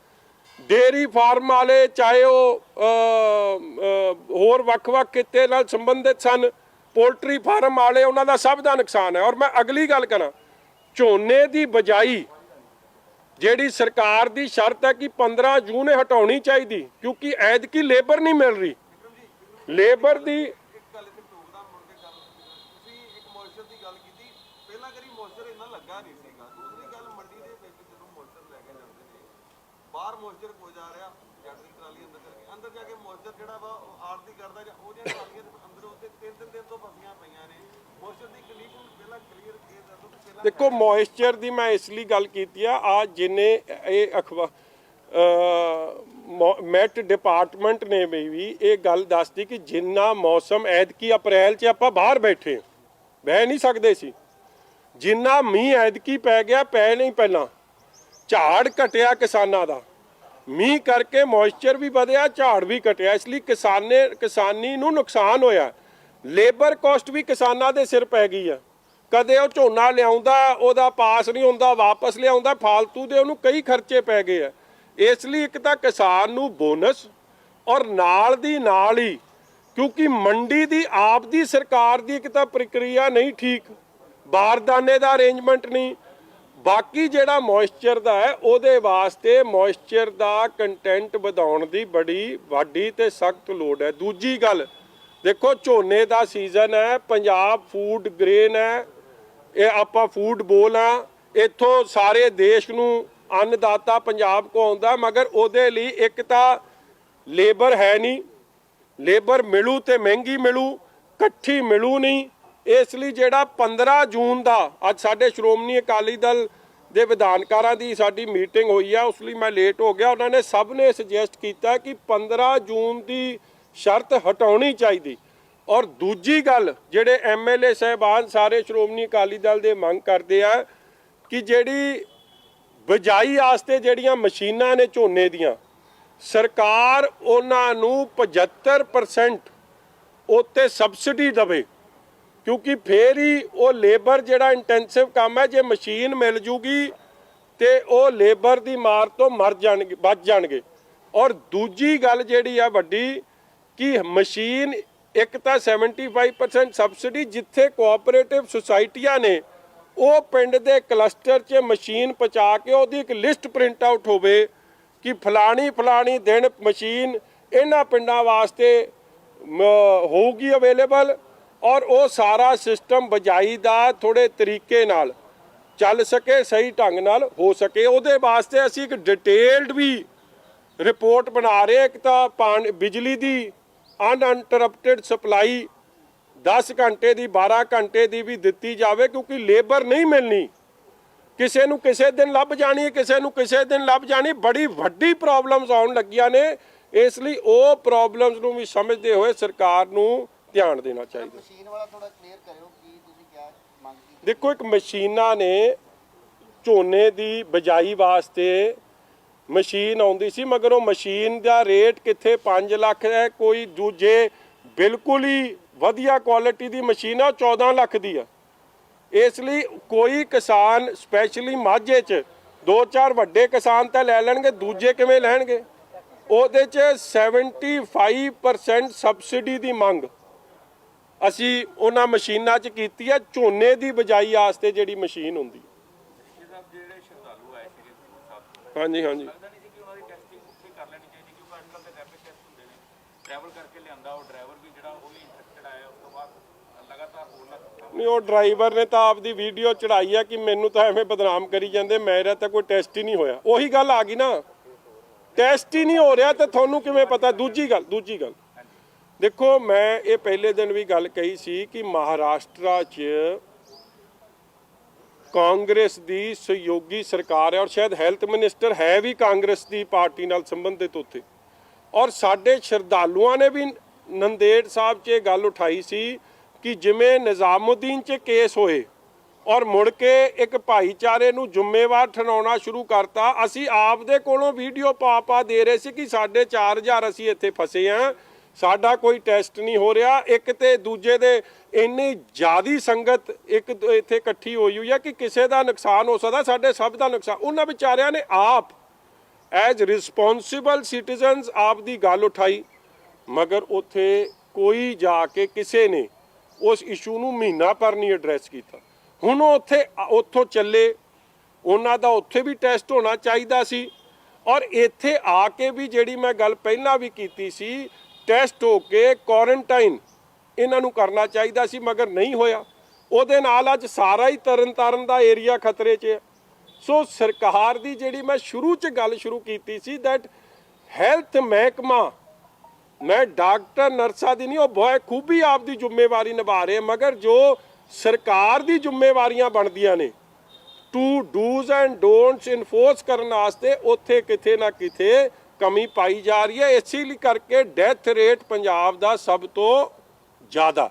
ਡੇਅਰੀ ਫਾਰਮ ਵਾਲੇ, ਚਾਹੇ ਉਹ ਹੋਰ ਵੱਖ-ਵੱਖ ਕਿੱਤੇ ਨਾਲ ਸੰਬੰਧਿਤ ਸਨ, ਪੋਲਟਰੀ ਫਾਰਮ ਵਾਲੇ, ਉਹਨਾਂ ਦਾ ਸਭ ਦਾ ਨੁਕਸਾਨ ਹੈ। ਔਰ ਮੈਂ ਅਗਲੀ ਗੱਲ ਕਰਾਂ, ਝੋਨੇ ਦੀ ਬਜਾਈ ਜਿਹੜੀ ਸਰਕਾਰ ਦੀ ਸ਼ਰਤ ਹੈ ਕਿ 15 ਜੂਨ ਹਟਾਉਣੀ ਚਾਹੀਦੀ, ਕਿਉਂਕਿ ਐਤਕੀ ਲੇਬਰ ਨਹੀਂ ਮਿਲ ਰਹੀ। ਲੇਬਰ ਦੀ ਬਾਹਰ ਮੋਇਸਚਰ ਹੋ ਜਾ ਰਿਹਾ, ਜੈਟਰੀ ਟਰਾਲੀ ਅੰਦਰ ਜਾ ਕੇ ਮੋਇਸਚਰ ਜਿਹੜਾ ਵਾ ਆੜਤੀ ਕਰਦਾ, ਜਾਂ ਉਹਦੀਆਂ ਟਰਾਲੀਆਂ ਅੰਦਰ ਉੱਤੇ 3 ਦਿਨ ਤੋਂ ਫਸੀਆਂ ਪਈਆਂ ਨੇ। ਮੋਇਸਚਰ ਦੀ ਕੰਡੀਸ਼ਨ ਪਹਿਲਾਂ ਕਲੀਅਰ ਕਰ ਦਿਓ। ਪਹਿਲਾਂ ਦੇਖੋ, ਮੋਇਸਚਰ ਦੀ ਮੈਂ ਇਸ ਲਈ ਗੱਲ ਕੀਤੀ ਆ ਜਿੰਨੇ ਇਹ ਮੈਟ ਡਿਪਾਰਟਮੈਂਟ ਨੇ ਵੀ ਇਹ ਗੱਲ ਦੱਸਦੀ ਕਿ ਜਿੰਨਾ ਮੌਸਮ ਐਤਕੀ ਅਪ੍ਰੈਲ 'ਚ ਆਪਾਂ ਬਾਹਰ ਬੈਠੇ ਬਹਿ ਨਹੀਂ ਸਕਦੇ ਸੀ, ਜਿੰਨਾ ਮੀਂਹ ਐਤਕੀ ਪੈ ਗਿਆ, ਪੈ ਨਹੀਂ ਪਹਿਲਾਂ, ਝਾੜ ਘਟਿਆ ਕਿਸਾਨਾਂ ਦਾ, ਮੀਂਹ ਕਰਕੇ ਮੋਇਸਚਰ ਵੀ ਵਧਿਆ, ਝਾੜ ਵੀ ਘਟਿਆ, ਇਸ ਲਈ ਕਿਸਾਨੀ ਨੂੰ ਨੁਕਸਾਨ ਹੋਇਆ। ਲੇਬਰ ਕਾਸਟ ਵੀ ਕਿਸਾਨਾਂ ਦੇ ਸਿਰ ਪੈ ਗਈ ਆ। ਕਦੇ ਉਹ ਝੋਨਾ ਲਿਆਉਂਦਾ, ਉਹਦਾ ਪਾਸ ਨਹੀਂ ਹੁੰਦਾ, ਵਾਪਸ ਲਿਆਉਂਦਾ, ਫਾਲਤੂ ਦੇ ਉਹਨੂੰ ਕਈ ਖਰਚੇ ਪੈ ਗਏ ਆ। ਇਸ ਲਈ ਇੱਕ ਤਾਂ ਕਿਸਾਨ ਨੂੰ ਬੋਨਸ, ਔਰ ਨਾਲ ਦੀ ਨਾਲ ਹੀ ਕਿਉਂਕਿ ਮੰਡੀ ਦੀ ਆਪ ਦੀ ਸਰਕਾਰ ਦੀ ਇੱਕ ਤਾਂ ਪ੍ਰਕਿਰਿਆ ਨਹੀਂ ਠੀਕ, ਬਾਰਦਾਨੇ ਦਾ ਅਰੇਂਜਮੈਂਟ ਨਹੀਂ, ਬਾਕੀ ਜਿਹੜਾ ਮੋਇਸਚਰ ਦਾ ਹੈ ਉਹਦੇ ਵਾਸਤੇ ਮੋਇਸਚਰ ਦਾ ਕੰਟੈਂਟ ਵਧਾਉਣ ਦੀ ਬੜੀ ਵੱਡੀ ਤੇ ਸਖਤ ਲੋੜ ਹੈ। ਦੂਜੀ ਗੱਲ ਦੇਖੋ, ਝੋਨੇ ਦਾ ਸੀਜ਼ਨ ਹੈ, ਪੰਜਾਬ ਫੂਡ ਗ੍ਰੇਨ ਹੈ, ਇਹ ਆਪਾਂ ਫੂਡ ਬੋਲ ਆ, ਇੱਥੋਂ ਸਾਰੇ ਦੇਸ਼ ਨੂੰ ਅੰਨਦਾਤਾ ਪੰਜਾਬ ਕੋ ਆਉਂਦਾ, ਮਗਰ ਉਹਦੇ ਲਈ ਇੱਕ ਤਾਂ ਲੇਬਰ ਹੈ ਨਹੀਂ, ਲੇਬਰ ਮਿਲੂ ਤੇ ਮਹਿੰਗੀ ਮਿਲੂ, ਇਕੱਠੀ ਮਿਲੂ ਨਹੀਂ। ਇਸ ਲਈ ਜਿਹੜਾ 15 ਜੂਨ ਦਾ ਅੱਜ ਸਾਡੇ ਸ਼੍ਰੋਮਣੀ ਅਕਾਲੀ ਦਲ ਦੇ ਵਿਧਾਨਕਾਰਾਂ ਦੀ ਸਾਡੀ ਮੀਟਿੰਗ ਹੋਈ ਆ, ਉਸ ਲਈ ਮੈਂ ਲੇਟ ਹੋ ਗਿਆ। ਉਹਨਾਂ ਨੇ ਸਭ ਨੇ ਸੁਜੈਸਟ ਕੀਤਾ ਕਿ 15 ਜੂਨ ਦੀ ਸ਼ਰਤ ਹਟਾਉਣੀ ਚਾਹੀਦੀ। ਔਰ ਦੂਜੀ ਗੱਲ, ਜਿਹੜੇ MLA ਸਾਹਿਬਾਨ ਸਾਰੇ ਸ਼੍ਰੋਮਣੀ ਅਕਾਲੀ ਦਲ ਦੇ ਮੰਗ ਕਰਦੇ ਆ ਕਿ ਜਿਹੜੀ ਬਿਜਾਈ ਵਾਸਤੇ ਜਿਹੜੀਆਂ ਮਸ਼ੀਨਾਂ ਨੇ ਝੋਨੇ ਦੀਆਂ, ਸਰਕਾਰ ਉਹਨਾਂ ਨੂੰ 75% ਉੱਤੇ ਸਬਸਿਡੀ ਦੇਵੇ, ਕਿਉਂਕਿ ਫੇਰ ਹੀ ਉਹ ਲੇਬਰ ਜਿਹੜਾ ਇੰਟੈਂਸਿਵ ਕੰਮ ਹੈ, ਜੇ ਮਸ਼ੀਨ ਮਿਲ ਜੂਗੀ ਤੇ ਉਹ ਲੇਬਰ ਦੀ ਮਾਰ ਤੋਂ ਬਚ ਜਾਣਗੇ। ਔਰ ਦੂਜੀ ਗੱਲ ਜਿਹੜੀ ਆ ਵੱਡੀ ਕਿ ਮਸ਼ੀਨ ਇੱਕ ਤਾਂ 75% ਸਬਸਿਡੀ, ਜਿੱਥੇ ਕੋਆਪਰੇਟਿਵ ਸੁਸਾਇਟੀਆਂ ਨੇ ਉਹ ਪਿੰਡ ਦੇ ਕਲਸਟਰ 'ਚ ਮਸ਼ੀਨ ਪਹੁੰਚਾ ਕੇ ਉਹਦੀ ਇੱਕ ਲਿਸਟ ਪ੍ਰਿੰਟ ਆਊਟ ਹੋਵੇ ਕਿ ਫਲਾਣੀ ਦਿਨ ਮਸ਼ੀਨ ਇਹਨਾਂ ਪਿੰਡਾਂ ਵਾਸਤੇ ਹੋਊਗੀ ਅਵੇਲੇਬਲ, ਔਰ ਉਹ ਸਾਰਾ ਸਿਸਟਮ ਬਿਜਾਈ ਦਾ ਥੋੜੇ ਤਰੀਕੇ ਨਾਲ ਚੱਲ ਸਕੇ, ਸਹੀ ਢੰਗ ਨਾਲ ਹੋ ਸਕੇ। ਉਹਦੇ ਵਾਸਤੇ ਅਸੀਂ ਇੱਕ ਡਿਟੇਲਡ ਵੀ ਰਿਪੋਰਟ ਬਣਾ ਰਹੇ। ਇੱਕ ਤਾਂ ਬਿਜਲੀ ਦੀ ਅਨਇੰਟਰਪਟਡ ਸਪਲਾਈ 10 ਘੰਟੇ ਦੀ 12 ਘੰਟੇ ਦੀ ਵੀ ਦਿੱਤੀ ਜਾਵੇ, ਕਿਉਂਕਿ ਲੇਬਰ ਨਹੀਂ ਮਿਲਣੀ, ਕਿਸੇ ਨੂੰ ਕਿਸੇ ਦਿਨ ਲੱਭ ਜਾਣੀ, ਕਿਸੇ ਨੂੰ ਕਿਸੇ ਦਿਨ ਲੱਭ ਜਾਣੀ, ਬੜੀ ਵੱਡੀ ਪ੍ਰੋਬਲਮਸ ਆਉਣ ਲੱਗੀਆਂ ਨੇ। ਇਸ ਲਈ ਉਹ ਪ੍ਰੋਬਲਮਸ ਨੂੰ ਵੀ ਸਮਝਦੇ ਹੋਏ ਸਰਕਾਰ ਨੂੰ ਧਿਆਨ ਦੇਣਾ ਚਾਹੀਦਾ। ਮਸ਼ੀਨ ਵਾਲਾ ਥੋੜਾ ਕਲੀਅਰ ਕਰਿਓ ਕੀ ਤੁਸੀਂ ਕਿਹਾ ਮੰਗ ਕੀ? ਦੇਖੋ, ਇੱਕ ਮਸ਼ੀਨਾਂ ਨੇ ਝੋਨੇ ਦੀ ਬਿਜਾਈ ਵਾਸਤੇ ਮਸ਼ੀਨ ਆਉਂਦੀ ਸੀ, ਮਗਰ ਉਹ ਮਸ਼ੀਨ ਦਾ ਰੇਟ ਕਿੱਥੇ 5 ਲੱਖ ਹੈ, ਕੋਈ ਦੂਜੇ ਬਿਲਕੁਲ ਹੀ ਵਧੀਆ ਕੁਆਲਿਟੀ ਦੀ ਮਸ਼ੀਨ ਆ 14 ਲੱਖ ਦੀ ਆ। ਇਸ ਲਈ ਕੋਈ ਕਿਸਾਨ ਸਪੈਸ਼ਲੀ ਮਾਝੇ 'ਚ 2-4 ਵੱਡੇ ਕਿਸਾਨ ਤਾਂ ਲੈ ਲੈਣਗੇ, ਦੂਜੇ ਕਿਵੇਂ ਲੈਣਗੇ? ਉਹਦੇ 'ਚ 75% ਸਬਸਿਡੀ ਦੀ ਮੰਗ ਅਸੀਂ ਉਹਨਾਂ ਮਸ਼ੀਨਾਂ 'ਚ ਕੀਤੀ ਹੈ, ਝੋਨੇ ਦੀ ਬਿਜਾਈ ਵਾਸਤੇ ਜਿਹੜੀ ਮਸ਼ੀਨ ਹੁੰਦੀ। ਜਿਹੜੇ ਸ਼ਰਧਾਲੂ ਆਏ ਸੀਗੇ ਹਾਂਜੀ ਲੱਗਦਾ ਨਹੀਂ ਸੀ ਕਿ ਉਹਨਾਂ ਦੀ ਟੈਸਟਿੰਗ ਉੱਥੇ ਕਰ ਲੈਣੀ ਚਾਹੀਦੀ, ਕਿਉਂਕਿ ਅੱਜ ਕੱਲ੍ਹ ਦੇ ਰੈਪਿਡ ਟੈਸਟ ਹੁੰਦੇ ਨੇ, ਟਰੈਵਲ ਕਰਕੇ ਲਿਆਂਦਾ ਉਹ ਡਰਾਈਵਰ ਵੀ ਜਿਹੜਾ ਉਹ ਵੀ ਇਨਫੈਕਟਡ ਆਇਆ, ਉਸ ਤੋਂ ਬਾਅਦ ਲਗਾਤਾਰ ਹੋਰ ਨਾ ਨਹੀਂ, ਉਹ ਡਰਾਈਵਰ ਨੇ ਤਾਂ ਆਪਦੀ ਵੀਡੀਓ ਚੜਾਈ ਆ ਕਿ ਮੈਨੂੰ ਤਾਂ ਐਵੇਂ ਬਦਨਾਮ ਕਰੀ ਜਾਂਦੇ, ਮੇਰਾ ਤਾਂ ਕੋਈ ਟੈਸਟ ਹੀ ਨਹੀਂ ਹੋਇਆ। ਉਹੀ ਗੱਲ ਆ ਗਈ ਨਾ, ਟੈਸਟ ਹੀ ਨਹੀਂ ਹੋ ਰਿਹਾ ਤੇ ਤੁਹਾਨੂੰ ਕਿਵੇਂ ਪਤਾ? ਦੂਜੀ ਗੱਲ ਦੇਖੋ, ਮੈਂ ਇਹ ਪਹਿਲੇ ਦਿਨ ਵੀ ਗੱਲ ਕਹੀ ਸੀ ਕਿ ਮਹਾਰਾਸ਼ਟਰ 'ਚ ਕਾਂਗਰਸ ਦੀ ਸਹਿਯੋਗੀ ਸਰਕਾਰ ਹੈ, ਔਰ ਸ਼ਾਇਦ ਹੈਲਥ ਮਿਨਿਸਟਰ ਹੈ ਵੀ ਕਾਂਗਰਸ ਦੀ ਪਾਰਟੀ ਨਾਲ ਸੰਬੰਧਿਤ ਉੱਥੇ। ਔਰ ਸਾਡੇ ਸ਼ਰਧਾਲੂਆਂ ਨੇ ਵੀ ਨੰਦੇੜ ਸਾਹਿਬ 'ਚ ਇਹ ਗੱਲ ਉਠਾਈ ਸੀ ਕਿ ਜਿਵੇਂ ਨਿਜ਼ਾਮੁਦੀਨ 'ਚ ਕੇਸ ਹੋਏ ਔਰ ਮੁੜ ਕੇ ਇੱਕ ਭਾਈਚਾਰੇ ਨੂੰ ਜ਼ਿੰਮੇਵਾਰ ਠਹਿਰਾਉਣਾ ਸ਼ੁਰੂ ਕਰਤਾ। ਅਸੀਂ ਆਪ ਦੇ ਕੋਲੋਂ ਵੀਡੀਓ ਪਾ ਦੇ ਰਹੇ ਸੀ ਕਿ ਸਾਡੇ 4000 ਅਸੀਂ ਇੱਥੇ ਫਸੇ ਹਾਂ, ਸਾਡਾ ਕੋਈ ਟੈਸਟ ਨਹੀਂ ਹੋ ਰਿਹਾ। ਇੱਕ ਤੇ ਦੂਜੇ ਦੇ ਇੰਨੀ ਜ਼ਿਆਦੀ ਸੰਗਤ ਇੱਕ ਇੱਥੇ ਇਕੱਠੀ ਹੋਈ ਆ ਕਿ ਕਿਸੇ ਦਾ ਨੁਕਸਾਨ ਹੋ ਸਕਦਾ, ਸਾਡੇ ਸਭ ਦਾ ਨੁਕਸਾਨ। ਉਹਨਾਂ ਵਿਚਾਰਿਆਂ ਨੇ ਆਪ ਐਜ਼ ਰਿਸਪੌਂਸਿਬਲ ਸਿਟੀਜ਼ਨਸ ਆਪ ਦੀ ਗੱਲ ਉਠਾਈ, ਮਗਰ ਉੱਥੇ ਕੋਈ ਜਾ ਕੇ ਕਿਸੇ ਨੇ ਉਸ ਇਸ਼ੂ ਨੂੰ ਮਹੀਨਾ ਭਰ ਨਹੀਂ ਐਡਰੈਸ ਕੀਤਾ। ਹੁਣ ਉਹ ਉੱਥੋਂ ਚੱਲੇ, ਉਹਨਾਂ ਦਾ ਉੱਥੇ ਵੀ ਟੈਸਟ ਹੋਣਾ ਚਾਹੀਦਾ ਸੀ, ਔਰ ਇੱਥੇ ਆ ਕੇ ਵੀ ਜਿਹੜੀ ਮੈਂ ਗੱਲ ਪਹਿਲਾਂ ਵੀ ਕੀਤੀ ਸੀ, ਟੈਸਟ ਹੋ ਕੇ ਕੁਆਰੰਟਾਈਨ ਇਹਨਾਂ ਨੂੰ ਕਰਨਾ ਚਾਹੀਦਾ ਸੀ, ਮਗਰ ਨਹੀਂ ਹੋਇਆ। ਉਹਦੇ ਨਾਲ ਅੱਜ ਸਾਰਾ ਹੀ ਤਰਨਤਾਰਨ ਦਾ ਏਰੀਆ ਖਤਰੇ 'ਚ ਹੈ। ਸੋ ਸਰਕਾਰ ਦੀ ਜਿਹੜੀ ਮੈਂ ਸ਼ੁਰੂ 'ਚ ਗੱਲ ਸ਼ੁਰੂ ਕੀਤੀ ਸੀ ਦੈਟ ਹੈਲਥ ਮਹਿਕਮਾ, ਮੈਂ ਡਾਕਟਰ ਨਰਸਾਂ ਦੀ ਨਹੀਂ, ਉਹ ਬਹੁਤ ਖੂਬੀ ਆਪਦੀ ਜ਼ਿੰਮੇਵਾਰੀ ਨਿਭਾ ਰਹੇ, ਮਗਰ ਜੋ ਸਰਕਾਰ ਦੀ ਜ਼ਿੰਮੇਵਾਰੀਆਂ ਬਣਦੀਆਂ ਨੇ ਟੂ ਡੂਜ਼ ਐਂਡ ਡੋਂਟਸ ਇਨਫੋਰਸ ਕਰਨ ਵਾਸਤੇ, ਉੱਥੇ ਕਿਤੇ ਨਾ ਕਿਤੇ ਕਮੀ ਪਾਈ ਜਾ ਰਹੀ ਹੈ। ਇਸੇ ਲਈ ਕਰਕੇ ਡੈਥ ਰੇਟ ਪੰਜਾਬ ਦਾ ਸਭ ਤੋਂ ਜ਼ਿਆਦਾ।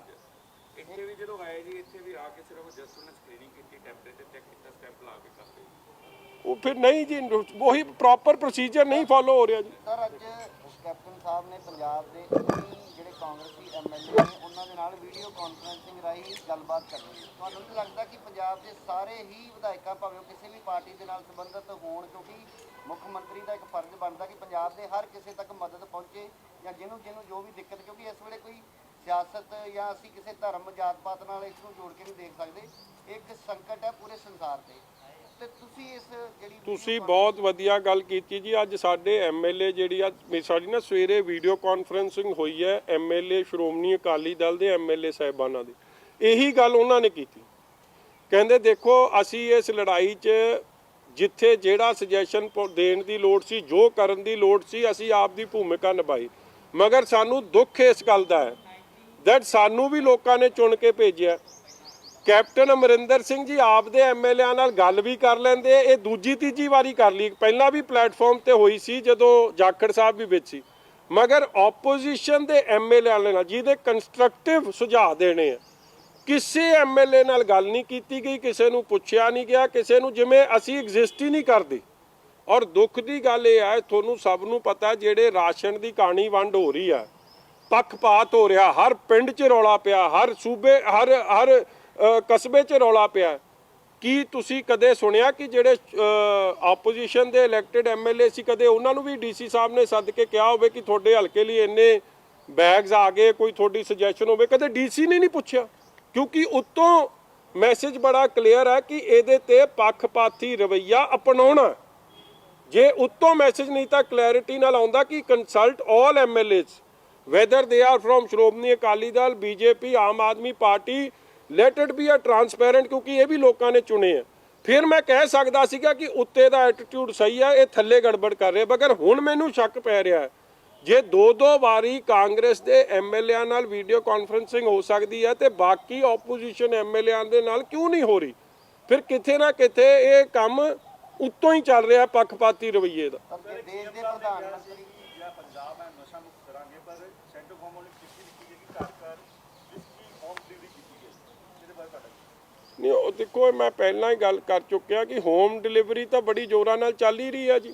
ਇੱਥੇ ਵੀ ਜਦੋਂ ਆਏ ਜੀ, ਇੱਥੇ ਵੀ ਆ ਕੇ ਸਿਰਫ ਜਸਟ ਉਹਨੇ ਸਕਰੀਨਿੰਗ ਕੀਤੀ, ਟੈਂਪਰੇਚਰ ਚੈੱਕ ਕੀਤਾ, ਸਟੈਂਪ ਲਾ ਕੇ ਕਰਦੇ। ਉਹ ਫਿਰ ਨਹੀਂ ਜੀ, ਉਹੀ ਪ੍ਰੋਪਰ ਪ੍ਰੋਸੀਜਰ ਨਹੀਂ ਫੋਲੋ ਹੋ ਰਿਹਾ ਜੀ। ਸਰ ਅੱਜ ਕੈਪਟਨ ਸਾਹਿਬ ਨੇ ਪੰਜਾਬ ਦੇ ਜਿਹੜੇ ਕਾਂਗਰਸੀ ਐਮਐਲਏ ਨੇ ਉਹਨਾਂ ਦੇ ਨਾਲ ਵੀਡੀਓ ਕਾਨਫਰੰਸਿੰਗ ਰਾਹੀਂ ਗੱਲਬਾਤ ਕਰਨੀ ਹੈ। ਤੁਹਾਨੂੰ ਨਹੀਂ ਲੱਗਦਾ ਕਿ ਪੰਜਾਬ ਦੇ ਸਾਰੇ ਹੀ ਵਿਧਾਇਕਾਂ ਭਾਵੇਂ ਉਹ ਕਿਸੇ ਵੀ ਪਾਰਟੀ ਦੇ ਨਾਲ ਸੰਬੰਧਿਤ ਹੋਣ, ਕਿਉਂਕਿ ਮੁੱਖ ਮੰਤਰੀ ਦਾ ਇੱਕ ਫਰਜ਼ ਬਣਦਾ ਕਿ ਪੰਜਾਬ ਦੇ ਹਰ ਕਿਸੇ ਤੱਕ ਮਦਦ ਪਹੁੰਚੇ ਜਾਂ ਜਿਹਨੂੰ ਜੋ ਵੀ ਦਿੱਕਤ, ਕਿਉਂਕਿ ਇਸ ਵੇਲੇ ਕੋਈ ਸਿਆਸਤ ਜਾਂ ਅਸੀਂ ਕਿਸੇ ਧਰਮ ਜਾਤ ਪਾਤ ਨਾਲ ਇਸ ਨੂੰ ਜੋੜ ਕੇ ਨਹੀਂ ਦੇਖ ਸਕਦੇ, ਇੱਕ ਸੰਕਟ ਹੈ ਪੂਰੇ ਸੰਸਾਰ ਤੇ ਤੁਸੀਂ ਇਸ ਜਿਹੜੀ ਤੁਸੀਂ ਬਹੁਤ ਵਧੀਆ ਗੱਲ ਕੀਤੀ ਜੀ। ਅੱਜ ਸਾਡੇ ਐਮਐਲਏ ਜਿਹੜੀ ਆ ਸਾਡੀ ਨਾ ਸਵੇਰੇ ਵੀਡੀਓ ਕਾਨਫਰੰਸਿੰਗ ਹੋਈ ਹੈ ਐਮਐਲਏ ਸ਼੍ਰੋਮਣੀ ਅਕਾਲੀ ਦਲ ਦੇ ਐਮਐਲਏ ਸਾਹਿਬਾਨਾਂ ਦੀ, ਇਹੀ ਗੱਲ ਉਹਨਾਂ ਨੇ ਕੀਤੀ। ਕਹਿੰਦੇ ਦੇਖੋ ਅਸੀਂ ਇਸ ਲੜਾਈ 'ਚ ਜਿੱਥੇ ਜਿਹੜਾ ਸੁਜੈਸ਼ਨ ਦੇਣ ਦੀ ਲੋੜ ਸੀ, ਜੋ ਕਰਨ ਦੀ ਲੋੜ ਸੀ, ਅਸੀਂ ਆਪ ਦੀ ਭੂਮਿਕਾ ਨਿਭਾਈ, ਮਗਰ ਸਾਨੂੰ ਦੁੱਖ ਇਸ ਗੱਲ ਦਾ ਹੈ ਦੈਟ ਸਾਨੂੰ ਵੀ ਲੋਕਾਂ ਨੇ ਚੁਣ ਕੇ ਭੇਜਿਆ। ਕੈਪਟਨ ਅਮਰਿੰਦਰ ਸਿੰਘ ਜੀ ਆਪ ਦੇ ਐਮਐਲਏਆਂ ਨਾਲ ਗੱਲ ਵੀ ਕਰ ਲੈਂਦੇ, ਇਹ ਦੂਜੀ ਤੀਜੀ ਵਾਰੀ ਕਰ ਲਈ, ਪਹਿਲਾਂ ਵੀ ਪਲੇਟਫਾਰਮ ਤੇ ਹੋਈ ਸੀ ਜਦੋਂ ਜਾਖੜ ਸਾਹਿਬ ਵੀ ਵਿੱਚ ਸੀ, ਮਗਰ ਆਪੋਜੀਸ਼ਨ ਦੇ ਐਮਐਲਏਆਂ ਨਾਲ ਜਿਹਦੇ ਕੰਸਟਰਕਟਿਵ ਸੁਝਾਅ ਦੇਣੇ ਆ, ਕਿਸੇ ਐਮਐਲਏ ਨਾਲ ਗੱਲ ਨਹੀਂ ਕੀਤੀ ਗਈ, ਕਿਸੇ ਨੂੰ ਪੁੱਛਿਆ ਨਹੀਂ ਗਿਆ, ਕਿਸੇ ਨੂੰ ਜਿਵੇਂ ਅਸੀਂ ਐਗਜ਼ਿਸਟ ਹੀ ਨਹੀਂ ਕਰਦੇ। ਔਰ ਦੁੱਖ ਦੀ ਗੱਲ ਇਹ ਹੈ, ਤੁਹਾਨੂੰ ਸਭ ਨੂੰ ਪਤਾ, ਜਿਹੜੇ ਰਾਸ਼ਨ ਦੀ ਕਹਾਣੀ ਵੰਡ ਹੋ ਰਹੀ ਆ, ਪੱਖਪਾਤ ਹੋ ਰਿਹਾ, ਹਰ ਪਿੰਡ 'ਚ ਰੌਲਾ ਪਿਆ, ਹਰ ਸੂਬੇ ਹਰ ਕਸਬੇ 'ਚ ਰੌਲਾ ਪਿਆ। ਕੀ ਤੁਸੀਂ ਕਦੇ ਸੁਣਿਆ ਕਿ ਜਿਹੜੇ ਆਪੋਜੀਸ਼ਨ ਦੇ ਇਲੈਕਟਿਡ ਐਮਐਲਏ ਸੀ, ਕਦੇ ਉਹਨਾਂ ਨੂੰ ਵੀ ਡੀਸੀ ਸਾਹਿਬ ਨੇ ਸੱਦ ਕੇ ਕਿਹਾ ਹੋਵੇ ਕਿ ਤੁਹਾਡੇ ਹਲਕੇ ਲਈ ਇੰਨੇ ਬੈਗਸ ਆ ਗਏ, ਕੋਈ ਤੁਹਾਡੀ ਸੁਜੈਸ਼ਨ ਹੋਵੇ? ਕਦੇ ਡੀਸੀ ਨੇ ਨਹੀਂ ਪੁੱਛਿਆ, ਕਿਉਂਕਿ ਉੱਤੋਂ ਮੈਸੇਜ ਬੜਾ ਕਲੀਅਰ ਹੈ ਕਿ ਇਹਦੇ ਤੇ ਪੱਖਪਾਤੀ ਰਵੱਈਆ ਅਪਣਾਉਣਾ। ਜੇ ਉੱਤੋਂ ਮੈਸੇਜ ਨਹੀਂ ਤਾਂ ਕਲੈਰਿਟੀ ਨਾਲ ਆਉਂਦਾ ਕਿ consult all MLAs whether they are from Shiromani Akali Dal, BJP, Aam Aadmi party, let it be a transparent, ਕਿਉਂਕਿ ਇਹ ਵੀ ਲੋਕਾਂ ਨੇ ਚੁਣੇ ਆ। ਫਿਰ ਮੈਂ ਕਹਿ ਸਕਦਾ ਸੀਗਾ ਕਿ ਉੱਤੇ ਦਾ ਐਟੀਟਿਊਡ ਸਹੀ ਹੈ, ਇਹ ਥੱਲੇ ਗੜਬੜ ਕਰ ਰਿਹਾ, ਮਗਰ ਹੁਣ ਮੈਨੂੰ ਸ਼ੱਕ ਪੈ ਰਿਹਾ ਹੈ ਜੇ ਦੋ ਵਾਰੀ ਕਾਂਗਰਸ ਦੇ ਐਮਐਲਏਆਂ ਨਾਲ ਵੀਡੀਓ ਕਾਨਫਰੰਸਿੰਗ ਹੋ ਸਕਦੀ ਹੈ ਤੇ ਬਾਕੀ ਆਪੋਜੀਸ਼ਨ ਐਮਐਲਏਆਂ ਦੇ ਨਾਲ ਕਿਉਂ ਨਹੀਂ ਹੋ ਰਹੀ? ਫਿਰ ਕਿਤੇ ਨਾ ਕਿਤੇ ਇਹ ਕੰਮ ਉੱਤੋਂ ਹੀ ਚੱਲ ਰਿਹਾ ਪੱਖਪਾਤੀ ਰਵੱਈਏ ਦਾ। ਦੇਸ਼ ਦੇ ਪ੍ਰਧਾਨ ਮੰਤਰੀ ਪੰਜਾਬ ਹੈ ਨਸ਼ਾ ਮੁਕਤ ਕਰਾਂਗੇ, ਪਰ ਸੈਂਟਰ ਗਵਰਨਮੈਂਟ ਨੇ ਚਿੱਠੀ ਲਿਖੀ ਹੈ ਕਿ ਘਰ ਜਿਸकी ਹੋਮ ਡਿਲੀਵਰੀ ਕੀਤੀ ਗਈ, ਇਹਦੇ ਬਾਰੇ ਤੁਹਾਡਾ ਨਹੀਂ, ਉਹ ਦੇਖੋ ਮੈਂ ਪਹਿਲਾਂ ਹੀ ਗੱਲ ਕਰ ਚੁੱਕਿਆ ਕਿ ਹੋਮ ਡਿਲੀਵਰੀ ਤਾਂ ਬੜੀ ਜ਼ੋਰਾਂ ਨਾਲ ਚੱਲ ਹੀ ਰਹੀ ਹੈ ਜੀ।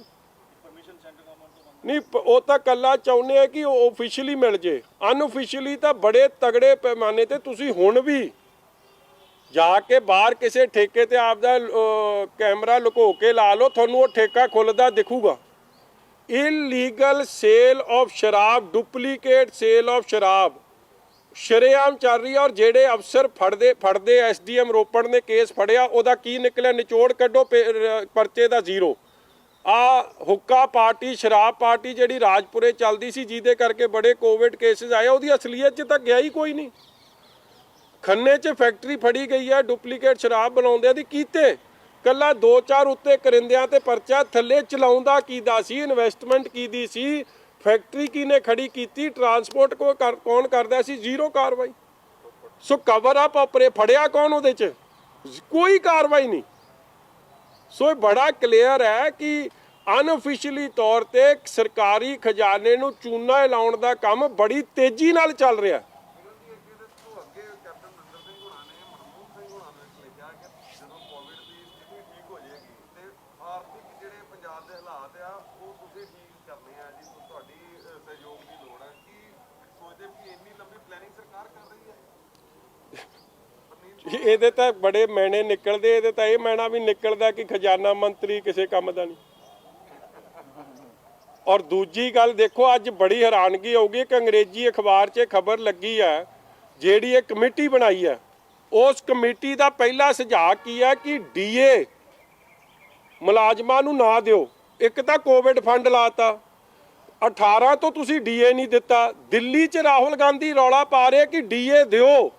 ਪਰਮਿਸ਼ਨ ਸੈਂਟਰ ਗਵਰਨਮੈਂਟ ਤੋਂ ਨਹੀਂ, ਉਹ ਤਾਂ ਕੱਲਾ ਚਾਹੁੰਦੇ ਆ ਕਿ ਉਹ ਆਫੀਸ਼ੀਅਲੀ ਮਿਲ ਜੇ, ਅਨਆਫੀਸ਼ੀਅਲੀ ਤਾਂ ਬੜੇ ਤਗੜੇ ਪੈਮਾਨੇ ਤੇ ਤੁਸੀਂ ਹੁਣ ਵੀ ਜਾ ਕੇ ਬਾਹਰ ਕਿਸੇ ਠੇਕੇ ਤੇ ਆਪਦਾ ਕੈਮਰਾ ਲੁਕੋ ਕੇ ਲਾ ਲਓ, ਤੁਹਾਨੂੰ ਉਹ ਠੇਕਾ ਖੁੱਲਦਾ ਦਿਖੂਗਾ। ਇਲੀਗਲ ਸੇਲ ਆਫ ਸ਼ਰਾਬ, ਡੁਪਲੀਕੇਟ ਸੇਲ ਆਫ ਸ਼ਰਾਬ ਸ਼ਰੇਆਮ ਚੱਲ ਰਹੀ ਹੈ। ਔਰ ਜਿਹੜੇ ਅਫਸਰ ਫੜਦੇ ਐਸਡੀਐਮ ਰੋਪੜ ਨੇ ਕੇਸ ਫੜਿਆ, ਉਹਦਾ ਕੀ ਨਿਕਲਿਆ? ਨਿਚੋੜ ਕੱਢੋ ਪਰਚੇ ਦਾ ਜ਼ੀਰੋ। ਆ ਹੁੱਕਾ ਪਾਰਟੀ, ਸ਼ਰਾਬ ਪਾਰਟੀ ਜਿਹੜੀ ਰਾਜਪੁਰੇ ਚੱਲਦੀ ਸੀ, ਜਿਹਦੇ ਕਰਕੇ ਬੜੇ ਕੋਵਿਡ ਕੇਸਿਸ ਆਏ, ਉਹਦੀ ਅਸਲੀਅਤ 'ਚ ਤਾਂ ਗਿਆ ਹੀ ਕੋਈ ਨਹੀਂ। ਖੰਨੇ 'ਚ ਫੈਕਟਰੀ ਫੜੀ ਗਈ ਹੈ ਡੁਪਲੀਕੇਟ ਸ਼ਰਾਬ ਬਣਾਉਂਦਿਆਂ ਦੀ, ਕੀਤੇ ਕੱਲਾ 2-4 ਉੱਤੇ ਕਰਿੰਦਿਆਂ ਤੇ ਪਰਚਾ, ਥੱਲੇ ਚਲਾਉਂਦਾ ਕੀਦਾ ਸੀ, ਇਨਵੈਸਟਮੈਂਟ ਕੀਦੀ ਸੀ, ਫੈਕਟਰੀ ਕਿਹਨੇ ਖੜੀ ਕੀਤੀ, ਟਰਾਂਸਪੋਰਟ ਕੌਣ ਕਰਦਾ ਸੀ, ਜ਼ੀਰੋ ਕਾਰਵਾਈ। ਸੋ ਕਵਰ ਅਪ ਆਪਰੇ ਫੜਿਆ ਕੌਣ ਉਹਦੇ 'ਚ? ਕੋਈ ਕਾਰਵਾਈ ਨਹੀਂ। ਸੋ ਇਹ ਬੜਾ ਕਲੀਅਰ ਹੈ ਕਿ ਅਨਆਫੀਸ਼ੀਅਲੀ ਤੌਰ ਤੇ ਸਰਕਾਰੀ ਖਜ਼ਾਨੇ ਨੂੰ ਚੂਨਾ ਲਾਉਣ ਦਾ ਕੰਮ ਬੜੀ ਤੇਜ਼ੀ ਨਾਲ ਚੱਲ ਰਿਹਾ। ਇਹਦੇ ਤਾਂ ਬੜੇ ਮੈਣੇ ਨਿਕਲਦੇ, ਇਹਦੇ ਤਾਂ ਇਹ ਮੈਣਾ ਵੀ ਨਿਕਲਦਾ ਕਿ ਖਜ਼ਾਨਾ ਮੰਤਰੀ ਕਿਸੇ ਕੰਮ ਦਾ ਨਹੀਂ। ਔਰ ਦੂਜੀ ਗੱਲ ਦੇਖੋ, ਅੱਜ ਬੜੀ ਹੈਰਾਨਗੀ ਹੋਊਗੀ, ਇੱਕ ਅੰਗਰੇਜ਼ੀ ਅਖਬਾਰ 'ਚ ਖਬਰ ਲੱਗੀ ਹੈ, ਜਿਹੜੀ ਇਹ ਕਮੇਟੀ ਬਣਾਈ ਹੈ, ਉਸ ਕਮੇਟੀ ਦਾ ਪਹਿਲਾ ਸੁਝਾਅ ਕੀ ਹੈ ਕਿ ਡੀਏ ਮੁਲਾਜ਼ਮਾਂ ਨੂੰ ਨਾ ਦਿਓ। ਇੱਕ ਤਾਂ ਕੋਵਿਡ ਫੰਡ ਲਾਤਾ, 18 ਤੋਂ ਤੁਸੀਂ ਡੀਏ ਨਹੀਂ ਦਿੱਤਾ। ਦਿੱਲੀ 'ਚ ਰਾਹੁਲ ਗਾਂਧੀ ਰੌਲਾ ਪਾ ਰਹੇ ਕਿ ਡੀਏ ਦਿਓ,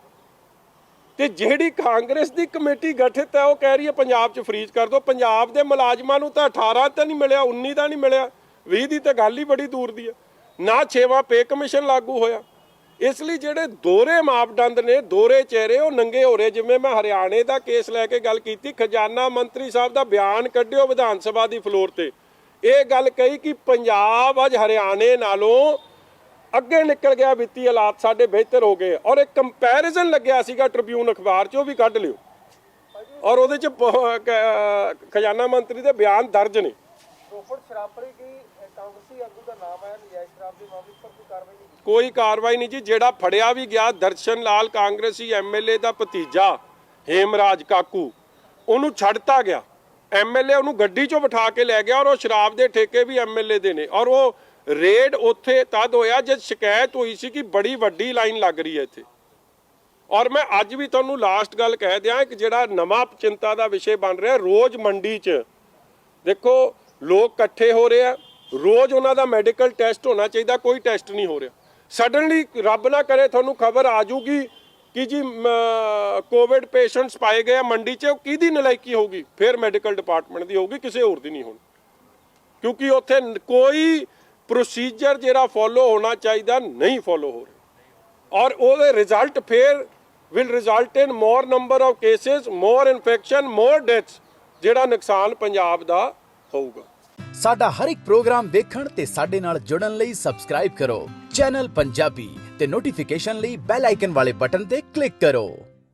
ਤੇ ਜਿਹੜੀ ਕਾਂਗਰਸ ਦੀ ਕਮੇਟੀ ਗਠਿਤ ਹੈ ਉਹ ਕਹਿ ਰਹੀ ਹੈ ਪੰਜਾਬ 'ਚ ਫਰੀਜ਼ ਕਰ ਦਿਓ। ਪੰਜਾਬ ਦੇ ਮੁਲਾਜ਼ਮਾਂ ਨੂੰ ਤਾਂ 18 ਤਾਂ ਨਹੀਂ ਮਿਲਿਆ, 19 ਦਾ ਨਹੀਂ ਮਿਲਿਆ, 20 ਦੀ ਤਾਂ ਗੱਲ ਹੀ ਬੜੀ ਦੂਰ ਦੀ ਹੈ। ਨਾ 6ਵਾਂ ਪੇ ਕਮਿਸ਼ਨ ਲਾਗੂ ਹੋਇਆ। ਇਸ ਲਈ ਜਿਹੜੇ ਦੋਹਰੇ ਮਾਪਦੰਡ ਨੇ, ਦੋਹਰੇ ਚਿਹਰੇ, ਉਹ ਨੰਗੇ ਹੋ ਰਹੇ। ਜਿਵੇਂ ਮੈਂ ਹਰਿਆਣੇ ਦਾ ਕੇਸ ਲੈ ਕੇ ਗੱਲ ਕੀਤੀ, ਖਜ਼ਾਨਾ ਮੰਤਰੀ ਸਾਹਿਬ ਦਾ ਬਿਆਨ ਕੱਢਿਓ ਵਿਧਾਨ ਸਭਾ ਦੀ ਫਲੋਰ ਤੇ, ਇਹ ਗੱਲ ਕਹੀ ਕਿ ਪੰਜਾਬ ਅੱਜ ਹਰਿਆਣੇ ਨਾਲੋਂ ਅੱਗੇ ਨਿਕਲ ਗਿਆ, ਵਿੱਤੀ ਹਾਲਾਤ ਸਾਡੇ ਬਿਹਤਰ ਹੋ ਗਏ। ਔਰ ਇੱਕ ਕੰਪੈਰੀਜ਼ਨ ਲੱਗਿਆ ਸੀਗਾ ਟ੍ਰਿਬਿਊਨ ਅਖਬਾਰ 'ਚ, ਉਹ ਵੀ ਕੱਢ ਲਿਓ। ਔਰ ਉਹਦੇ 'ਚ ਖਜ਼ਾਨਾ ਮੰਤਰੀ ਦੇ ਬਿਆਨ ਦਰਜ ਨੇ। ਰੋਪੜ ਸ਼ਰਾਬਪੁਰੀ ਕੀ ਕਾਂਗਰਸੀ ਆਗੂ ਦਾ ਨਾਮ ਆਇਆ ਨਜਾਇਜ਼ ਸ਼ਰਾਬ ਦੇ ਮਾਮਲੇ 'ਚ, ਪਰ ਕੋਈ ਕਾਰਵਾਈ ਨਹੀਂ ਕੀਤੀ। ਕੋਈ ਕਾਰਵਾਈ ਨਹੀਂ ਜੀ। ਜਿਹੜਾ ਫੜਿਆ ਵੀ ਗਿਆ ਦਰਸ਼ਨ ਲਾਲ ਕਾਂਗਰਸੀ ਐਮਐਲਏ ਦਾ ਭਤੀਜਾ ਹੇਮਰਾਜ ਕਾਕੂ, ਉਹਨੂੰ ਛੱਡਤਾ ਗਿਆ। ਐਮਐਲਏ ਉਹਨੂੰ ਗੱਡੀ 'ਚੋਂ ਬਿਠਾ ਕੇ ਲੈ ਗਿਆ ਔਰ ਉਹ ਸ਼ਰਾਬ ਦੇ ਠੇਕੇ ਵੀ ਐਮਐਲਏ ਦੇ ਨੇ। ਔਰ ਉਹ ਰੇਡ ਉੱਥੇ ਤਦ ਹੋਇਆ ਜਦ ਸ਼ਿਕਾਇਤ ਹੋਈ ਸੀ ਕਿ ਬੜੀ ਵੱਡੀ ਲਾਈਨ ਲੱਗ ਰਹੀ ਹੈ ਇੱਥੇ। ਔਰ ਮੈਂ ਅੱਜ ਵੀ ਤੁਹਾਨੂੰ ਲਾਸਟ ਗੱਲ ਕਹਿ ਦਿਆਂ ਕਿ ਜਿਹੜਾ ਨਵਾਂ ਚਿੰਤਾ ਦਾ ਵਿਸ਼ੇ ਬਣ ਰਿਹਾ, ਰੋਜ਼ ਮੰਡੀ 'ਚ ਦੇਖੋ ਲੋਕ ਇਕੱਠੇ ਹੋ ਰਹੇ ਆ, ਰੋਜ਼ ਉਹਨਾਂ ਦਾ ਮੈਡੀਕਲ ਟੈਸਟ ਹੋਣਾ ਚਾਹੀਦਾ, ਕੋਈ ਟੈਸਟ ਨਹੀਂ ਹੋ ਰਿਹਾ। ਸਡਨਲੀ ਰੱਬ ਨਾ ਕਰੇ ਤੁਹਾਨੂੰ ਖਬਰ ਆ ਜੂਗੀ ਕਿ ਜੀ ਕੋਵਿਡ ਪੇਸ਼ੈਂਟਸ ਪਾਏ ਗਏ ਆ ਮੰਡੀ 'ਚ, ਉਹ ਕਿਹਦੀ ਨਲਾਇਕੀ ਹੋਊਗੀ? ਫਿਰ ਮੈਡੀਕਲ ਡਿਪਾਰਟਮੈਂਟ ਦੀ ਹੋਊਗੀ, ਕਿਸੇ ਹੋਰ ਦੀ ਨਹੀਂ ਹੋਣੀ। ਕਿਉਂਕਿ ਉੱਥੇ ਕੋਈ ਪ੍ਰੋਸੀਜਰ ਜਿਹੜਾ ਫੋਲੋ ਹੋਣਾ ਚਾਹੀਦਾ ਨਹੀਂ ਫੋਲੋ ਹੋ ਰਿਹਾ। ਔਰ ਉਹਦੇ ਰਿਜ਼ਲਟ ਫਿਰ will result in more number of cases, more infection, more deaths, ਜਿਹੜਾ ਨੁਕਸਾਨ ਪੰਜਾਬ ਦਾ ਹੋਊਗਾ। ਸਾਡਾ ਹਰ ਇੱਕ ਪ੍ਰੋਗਰਾਮ ਦੇਖਣ ਤੇ ਸਾਡੇ ਨਾਲ ਜੁੜਨ ਲਈ ਸਬਸਕ੍ਰਾਈਬ ਕਰੋ ਚੈਨਲ ਪੰਜਾਬੀ ਤੇ ਨੋਟੀਫਿਕੇਸ਼ਨ ਲਈ ਬੈਲ ਆਈਕਨ ਵਾਲੇ ਬਟਨ ਤੇ ਕਲਿੱਕ ਕਰੋ।